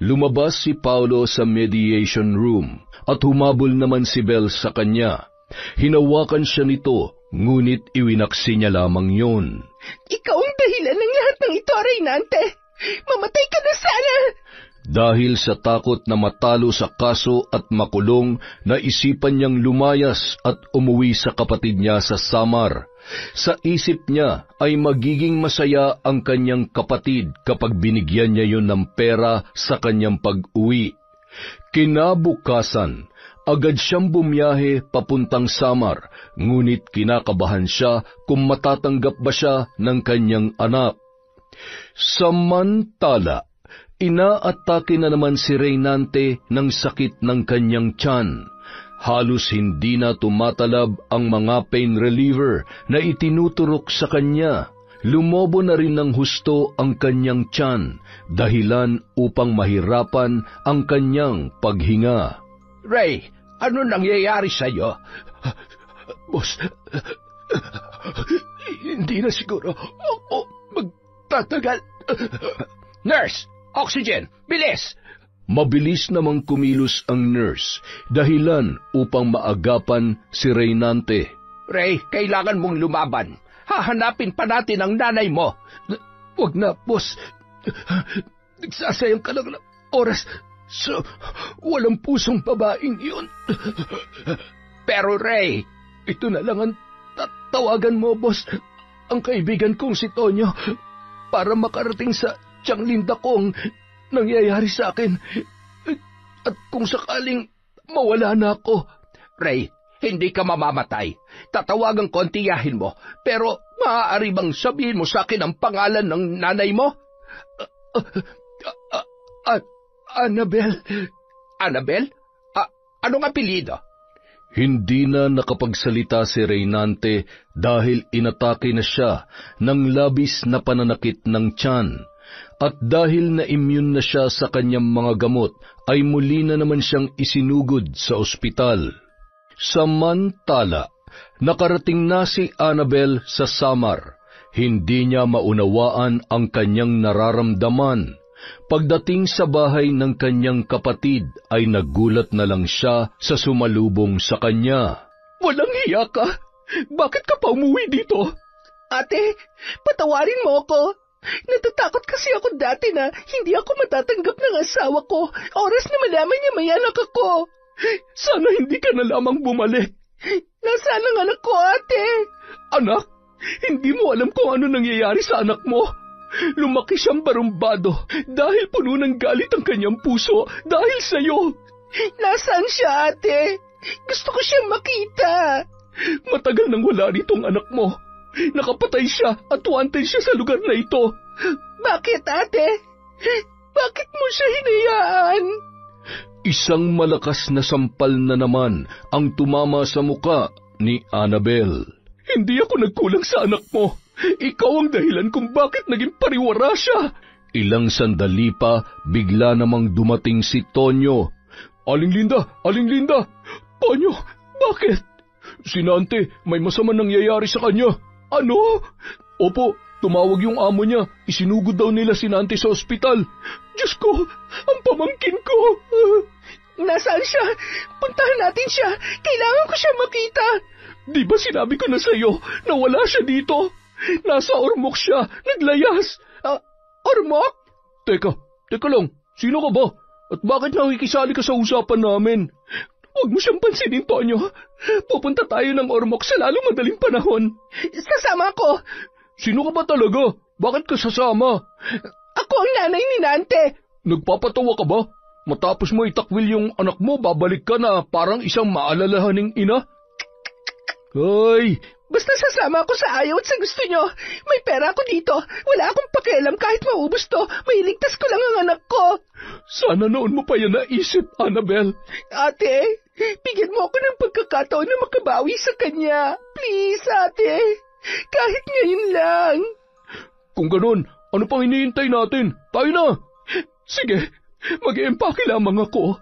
Lumabas si Paulo sa mediation room at humabol naman si Belle sa kanya. Hinawakan siya nito Ngunit iwinaksi niya lamang yun. Ikaw ang dahilan ng lahat ng ito, Reynante. Mamatay ka na sana! Dahil sa takot na matalo sa kaso at makulong, naisipan niyang lumayas at umuwi sa kapatid niya sa Samar. Sa isip niya ay magiging masaya ang kanyang kapatid kapag binigyan niya yun ng pera sa kanyang pag-uwi. Kinabukasan, agad siyang bumiyahe papuntang Samar, ngunit kinakabahan siya kung matatanggap ba siya ng kanyang anak. Samantala, inaatake na naman si Reynante ng sakit ng kanyang tiyan. Halos hindi na tumatalab ang mga pain reliever na itinuturok sa kanya. Lumobo na rin ng husto ang kanyang tiyan, dahilan upang mahirapan ang kanyang paghinga. Ray, ano nangyayari sa'yo? Boss, hindi na siguro ako magtatagal. Nurse! Oxygen! Bilis! Mabilis namang kumilos ang nurse, dahilan upang maagapan si Reynante. Ray, kailangan mong lumaban. Hahanapin pa natin ang nanay mo. Wag na, boss. Nagsasayang ka lang ng oras sa walang pusong babaeng yun. Pero Ray, ito na lang ang tawagan mo, boss. Ang kaibigan kong si Tonyo para makarating sa tiyang Linda kong nangyayari sa akin. At kung sakaling mawala na ako. Ray, hindi ka mamamatay. Tatawagan ko ang tiyahin mo, pero maaari bang sabihin mo sa akin ang pangalan ng nanay mo? Annabel. Annabel? Anong apelyido? Hindi na nakapagsalita si Reynante dahil inatake na siya ng labis na pananakit ng tiyan. At dahil na-immune na siya sa kanyang mga gamot, ay muli na naman siyang isinugod sa ospital. Samantala, nakarating na si Annabel sa Samar. Hindi niya maunawaan ang kanyang nararamdaman. Pagdating sa bahay ng kanyang kapatid, ay nagulat na lang siya sa sumalubong sa kanya. Walang hiya ka? Bakit ka pa umuwi dito? Ate, patawarin mo ako. Natatakot kasi ako dati na hindi ako matatanggap ng asawa ko. Oras na malaman niya may anak ako. Sana hindi ka na lamang bumalik. Nasaan ang anak ko, ate? Anak? Hindi mo alam kung ano nangyayari sa anak mo? Lumaki siyang barumbado dahil puno ng galit ang kanyang puso dahil sa'yo. Nasaan siya, ate? Gusto ko siyang makita. Matagal nang wala ritong anak mo. Nakapatay siya at wanted siya sa lugar na ito. Bakit, ate? Bakit mo siya hinayaan? Isang malakas na sampal na naman ang tumama sa muka ni Annabel. Hindi ako nagkulang sa anak mo. Ikaw ang dahilan kung bakit naging pariwara siya. Ilang sandali pa, bigla namang dumating si Tonyo. Aling Linda! Aling Linda! Tonyo, bakit? Si Nante, may masama nangyayari sa kanya. Ano? Opo, tumawag yung amo niya. Isinugod daw nila si Nante sa ospital. Diyos ko, ang pamangkin ko. Nasaan siya? Puntahan natin siya. Kailangan ko siya makita. Di ba sinabi ko na sa'yo na wala siya dito? Nasa Ormoc siya, naglayas. Ormoc? Teka lang, sino ka ba? At bakit nakikisali ka sa usapan namin? Huwag mo siyang pansinin, Tonyo. Pupunta tayo ng Ormoc sa lalong madaling panahon. Sasama ko. Sino ka ba talaga? Bakit ka sasama? Ako ang nanay ni Nante. Nagpapatawa ka ba? Matapos mo itakwil yung anak mo, babalik ka na parang isang maalalahaning ina? Ay! Basta sasama ako sa ayaw at sa gusto nyo. May pera ako dito. Wala akong pakialam kahit maubos to. Mailigtas ko lang ang anak ko. Sana noon mo pa yan naisip, Annabel. Ate, bigyan mo ako ng pagkakataon na makabawi sa kanya. Please, ate. Kahit ngayon lang. Kung ganun, ano pang hinihintay natin? Tayo na. Sige, mag-empake lamang ako.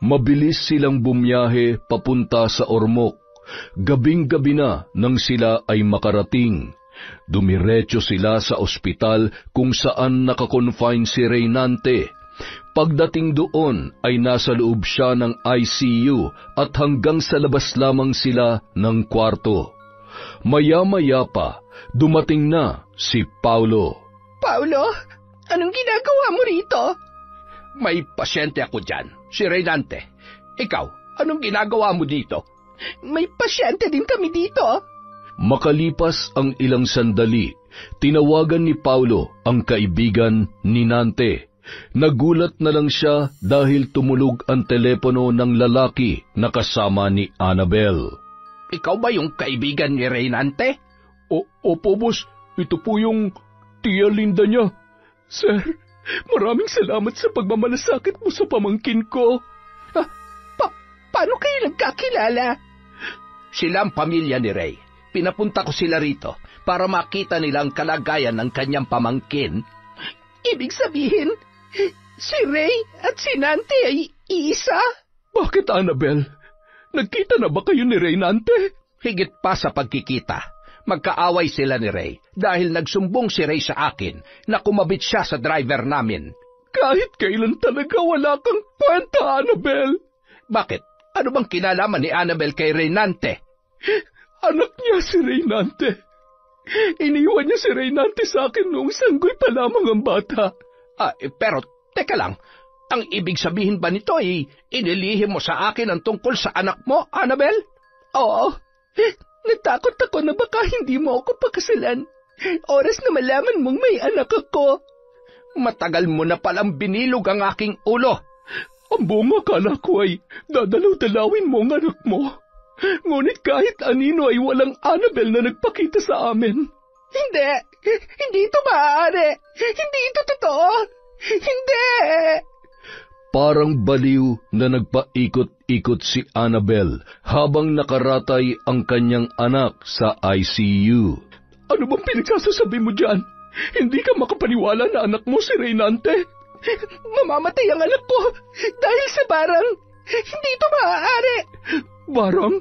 Mabilis silang bumiyahe papunta sa Ormoc. Gabing-gabi na nang sila ay makarating. Dumiretso sila sa ospital kung saan nakakonfine si Reynante. Pagdating doon ay nasa loob siya ng ICU at hanggang sa labas lamang sila ng kwarto. Maya-maya pa, dumating na si Paulo. Paulo, anong ginagawa mo rito? May pasyente ako dyan, si Reynante. Ikaw, anong ginagawa mo dito? May pasyente din kami dito. Makalipas ang ilang sandali, tinawagan ni Paulo ang kaibigan ni Nante. Nagulat na lang siya dahil tumulog ang telepono ng lalaki na kasama ni Annabel. Ikaw ba yung kaibigan ni Reynante? Opo, boss. Ito po yung Tia Linda niya. Sir, maraming salamat sa pagmamalasakit mo sa pamangkin ko. Paano kayo nagkakilala? Sila ang pamilya ni Ray. Pinapunta ko sila rito para makita nila ang kalagayan ng kanyang pamangkin. Ibig sabihin, si Ray at si Nante ay iisa? Bakit, Annabel? Nagkita na ba kayo ni Reynante? Higit pa sa pagkikita. Magkaaway sila ni Ray dahil nagsumbong si Ray sa akin na kumabit siya sa driver namin. Kahit kailan talaga wala kang kwenta, Annabel. Bakit? Ano bang kinalaman ni Annabel kay Reynante? Anak niya si Reynante. Iniwan niya si Reynante sa akin noong sanggoy pa lamang ang bata. Pero teka lang, ang ibig sabihin ba nito ay inilihim mo sa akin ang tungkol sa anak mo, Annabel? Oo. Natakot ako na baka hindi mo ako pakasalan. Oras na malaman mong may anak ako. Matagal mo na palang binilog ang aking ulo. Ang buong akala ko ay dadalaw-dalawin mo ang anak mo. Ngunit kahit anino ay walang Annabel na nagpakita sa amin. Hindi ito maaari. Hindi ito totoo. Hindi! Parang baliw na nagpaikot-ikot si Annabel habang nakaratay ang kanyang anak sa ICU. Ano bang pinagsasasabi mo dyan? Hindi ka makapaniwala na anak mo si Reynante? Mamamatay ang anak ko dahil sa barang. Hindi ito maaari. Barang?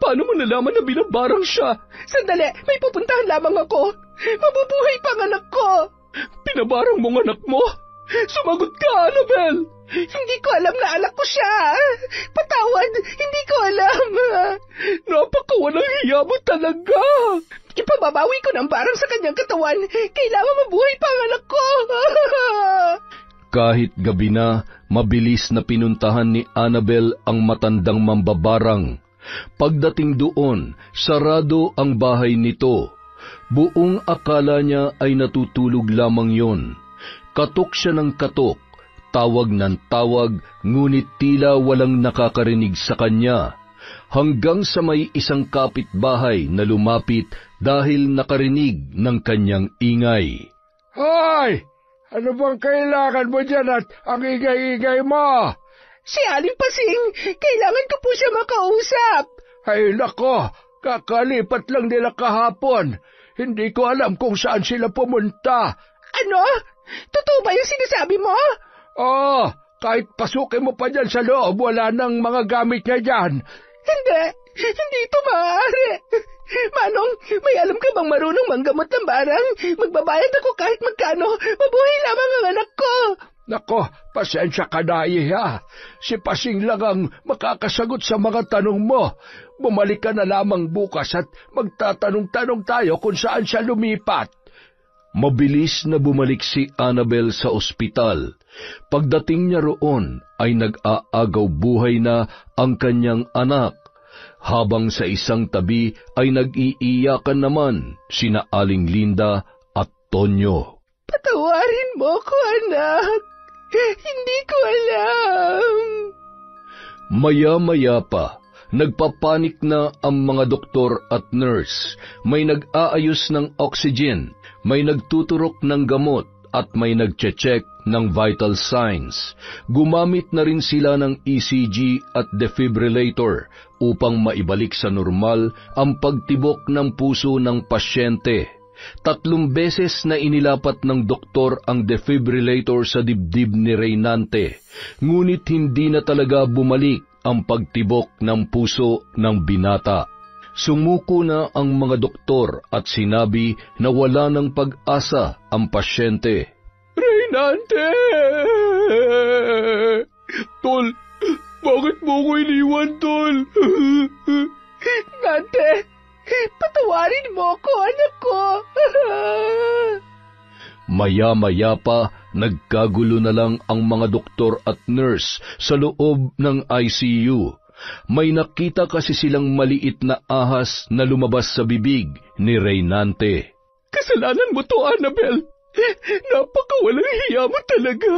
Paano mo nalaman na binabarang siya? Sandali, may pupuntahan lamang ako. Mabubuhay pa ang anak ko. Pinabarang mo ang anak mo? Sumagot ka, Annabel! Hindi ko alam na anak ko siya. Patawad, hindi ko alam. Napakawalang hiya mo talaga. Ipababawi ko ng barang sa kanyang katawan. Kailangan mabuhay pa ang anak ko. Kahit gabi na, mabilis na pinuntahan ni Annabel ang matandang mambabarang. Pagdating doon, sarado ang bahay nito. Buong akala niya ay natutulog lamang yon. Katok siya ng katok, tawag ng tawag, ngunit tila walang nakakarinig sa kanya. Hanggang sa may isang kapitbahay na lumapit dahil nakarinig ng kanyang ingay. Hoy! Ano bang kailangan mo dyan at ang ingay-ingay mo? Si Aling Pasing, kailangan ko po siya makausap. Ay nako, kakalipat lang nila kahapon. Hindi ko alam kung saan sila pumunta. Ano? Totoo ba yung sinasabi mo? Oo, kahit pasukin mo pa dyan sa loob, wala nang mga gamit niya dyan. Hindi ito maaari. Manong, may alam ka bang marunong manggamot ng barang? Magbabayad ako kahit magkano. Mabuhay lamang ang anak ko. Nako, pasensya ka na, Iha. Si Pasing lang ang makakasagot sa mga tanong mo. Bumalik ka na lamang bukas at magtatanong-tanong tayo kung saan siya lumipat. Mabilis na bumalik si Annabel sa ospital. Pagdating niya roon ay nag-aagaw buhay na ang kanyang anak. Habang sa isang tabi ay nag-iiyakan naman sina Aling Linda at Tonyo. Patawarin mo ko, anak. Hindi ko alam. Maya-maya pa, nagpapanik na ang mga doktor at nurse. May nag-aayos ng oxygen, may nagtuturok ng gamot, at may nagche-check ng vital signs. Gumamit na rin sila ng ECG at defibrillator upang maibalik sa normal ang pagtibok ng puso ng pasyente. 3 beses na inilapat ng doktor ang defibrillator sa dibdib ni Reynante, ngunit hindi na talaga bumalik ang pagtibok ng puso ng binata. Sumuko na ang mga doktor at sinabi na wala ng pag-asa ang pasyente. Reynante! Tol, bakit mo ko iniwan, Tol? Nante, Patawarin mo ko, anak ko. Maya-maya pa, nagkagulo na lang ang mga doktor at nurse sa loob ng ICU. May nakita kasi silang maliit na ahas na lumabas sa bibig ni Reynante. Kasalanan mo to, Annabel. Napakawalang hiya mo talaga.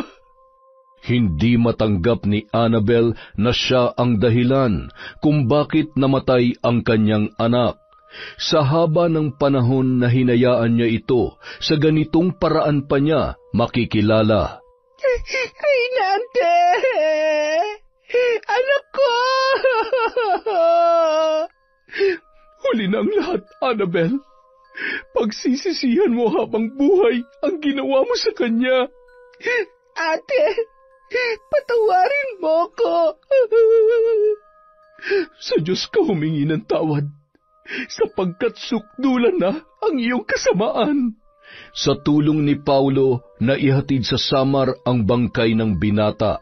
Hindi matanggap ni Annabel na siya ang dahilan kung bakit namatay ang kanyang anak. Sa haba ng panahon na hinayaan niya ito, sa ganitong paraan pa niya makikilala. Reynante! Anak ko! Huli na ang lahat, Annabel. Pagsisisihan mo habang buhay ang ginawa mo sa kanya. Ate, patawarin mo ko. Sa Diyos ka humingi ng tawad, sapagkat sukdulan na ang iyong kasamaan. Sa tulong ni Paulo na ihatid sa Samar ang bangkay ng binata,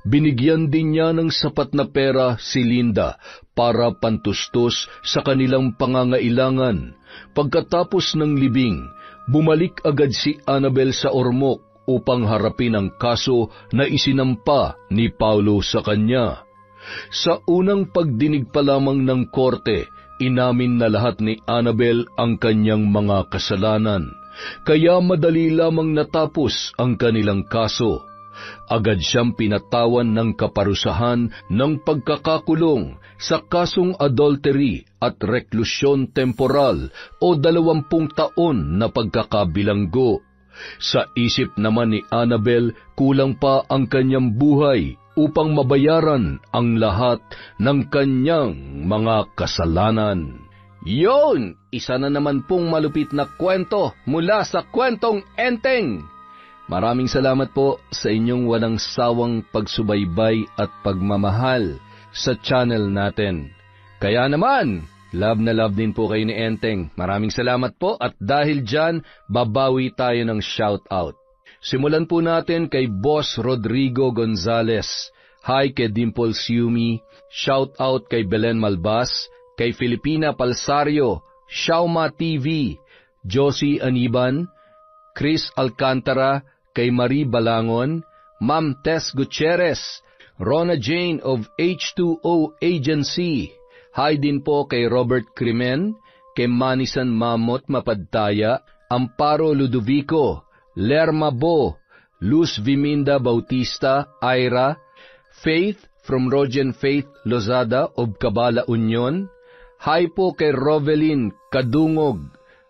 binigyan din niya ng sapat na pera si Linda para pantustos sa kanilang pangangailangan. Pagkatapos ng libing, bumalik agad si Annabel sa Ormoc upang harapin ang kaso na isinampa ni Paulo sa kanya. Sa unang pagdinig pa lamang ng korte, inamin na lahat ni Annabel ang kanyang mga kasalanan, kaya madali lamang natapos ang kanilang kaso. Agad siyang pinatawan ng kaparusahan ng pagkakakulong sa kasong adultery at reklusyon temporal o 20 taon na pagkakabilanggo. Sa isip naman ni Annabel, kulang pa ang kanyang buhay upang mabayaran ang lahat ng kanyang mga kasalanan. Yon! Isa na naman pong malupit na kwento mula sa Kwentong Enteng. Maraming salamat po sa inyong walang sawang pagsubaybay at pagmamahal sa channel natin. Kaya naman, love na love din po kayo ni Enteng. Maraming salamat po at dahil dyan, babawi tayo ng shoutout. Simulan po natin kay Boss Rodrigo Gonzales. Hi kay Dimple Siumi. Shoutout kay Belen Malbas, kay Filipina Palsario, Shauma TV, Josie Aniban, Chris Alcantara, kay Marie Balangon, Ma'am Tess Gutierrez, Rona Jane of H2O Agency. Hi din po kay Robert Crimen, kay Manisan Mamot Mapadtaya, Amparo Ludovico, Lerma Bo, Luz Viminda Bautista, Ira, Faith from Rogen Faith Lozada of Cabala Union. Hi po kay Rovelyn Kadungog.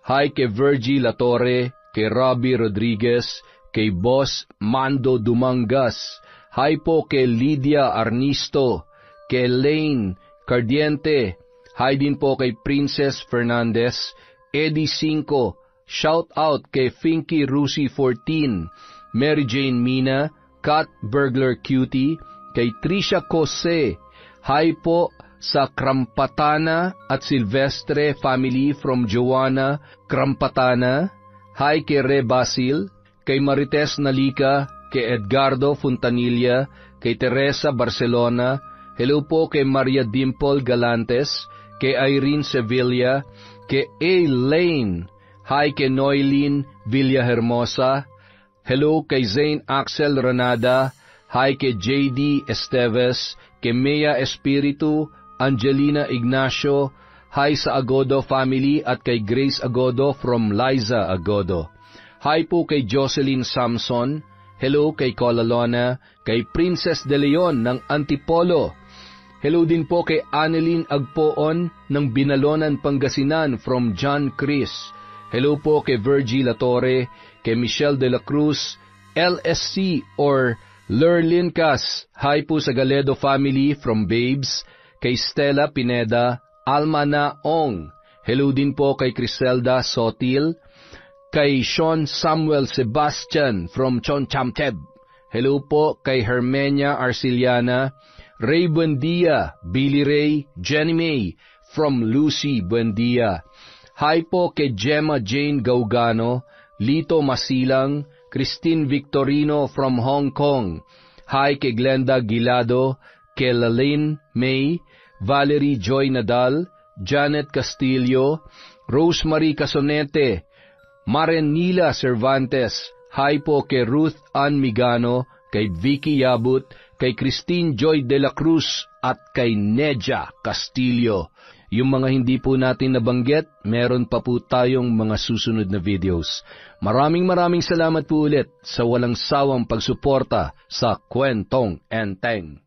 Hi kay Virgie Latorre, kay Robbie Rodriguez, kay Boss Mando Dumangas. Hi po kay Lydia Arnisto, kay Lane Cardiente. Hi din po kay Princess Fernandez, Eddie Cinco. Shout out kay Finky Rusi 14, Mary Jane Mina, Kat Burglar Cutie, kay Trisha Cose. Hi po sa Krampatana at Silvestre family from Joanna Krampatana. Hi kay Re Basil, kay Marites Nalica, kay Edgardo Fontanilla, kay Teresa Barcelona. Hello po kay Maria Dimple Galantes, kay Irene Sevilla, kay A. Lane. Hi kay Noylene Villahermosa. Hello kay Zane Axel Renada. Hi kay J.D. Esteves, kay Mea Espiritu, Angelina Ignacio. Hi sa Agodo family at kay Grace Agodo from Liza Agodo. Hi po kay Jocelyn Samson. Hello kay Colalona, kay Princess De Leon ng Antipolo. Hello din po kay Annelyn Agpoon ng Binalonan, Pangasinan from John Chris. Hello po kay Virgie Latorre, kay Michelle De La Cruz, LSC or Lurlin Cas. Hi po sa Galedo family from Babes, kay Stella Pineda, Alma Naong. Hello din po kay Criselda Sotil, kay Sean Samuel Sebastian from Chonchamteb. Hello po kay Hermenia Arciliana, Ray Buendia, Billy Ray, Jenny May from Lucy Buendia. Hi po kay Gemma Jane Gaugano, Lito Masilang, Christine Victorino from Hong Kong. Hi kay Glenda Gilado, kay Lalaine May, Valerie Joy Nadal, Janet Castillo, Rosemary Casonete, Marenila Cervantes. Hi po kay Ruth Ann Migano, kay Vicky Yabut, kay Christine Joy de la Cruz, at kay Neja Castillo. Yung mga hindi po natin nabanggit, meron pa po tayong mga susunod na videos. Maraming salamat po ulit sa walang sawang pagsuporta sa Kwentong Enteng.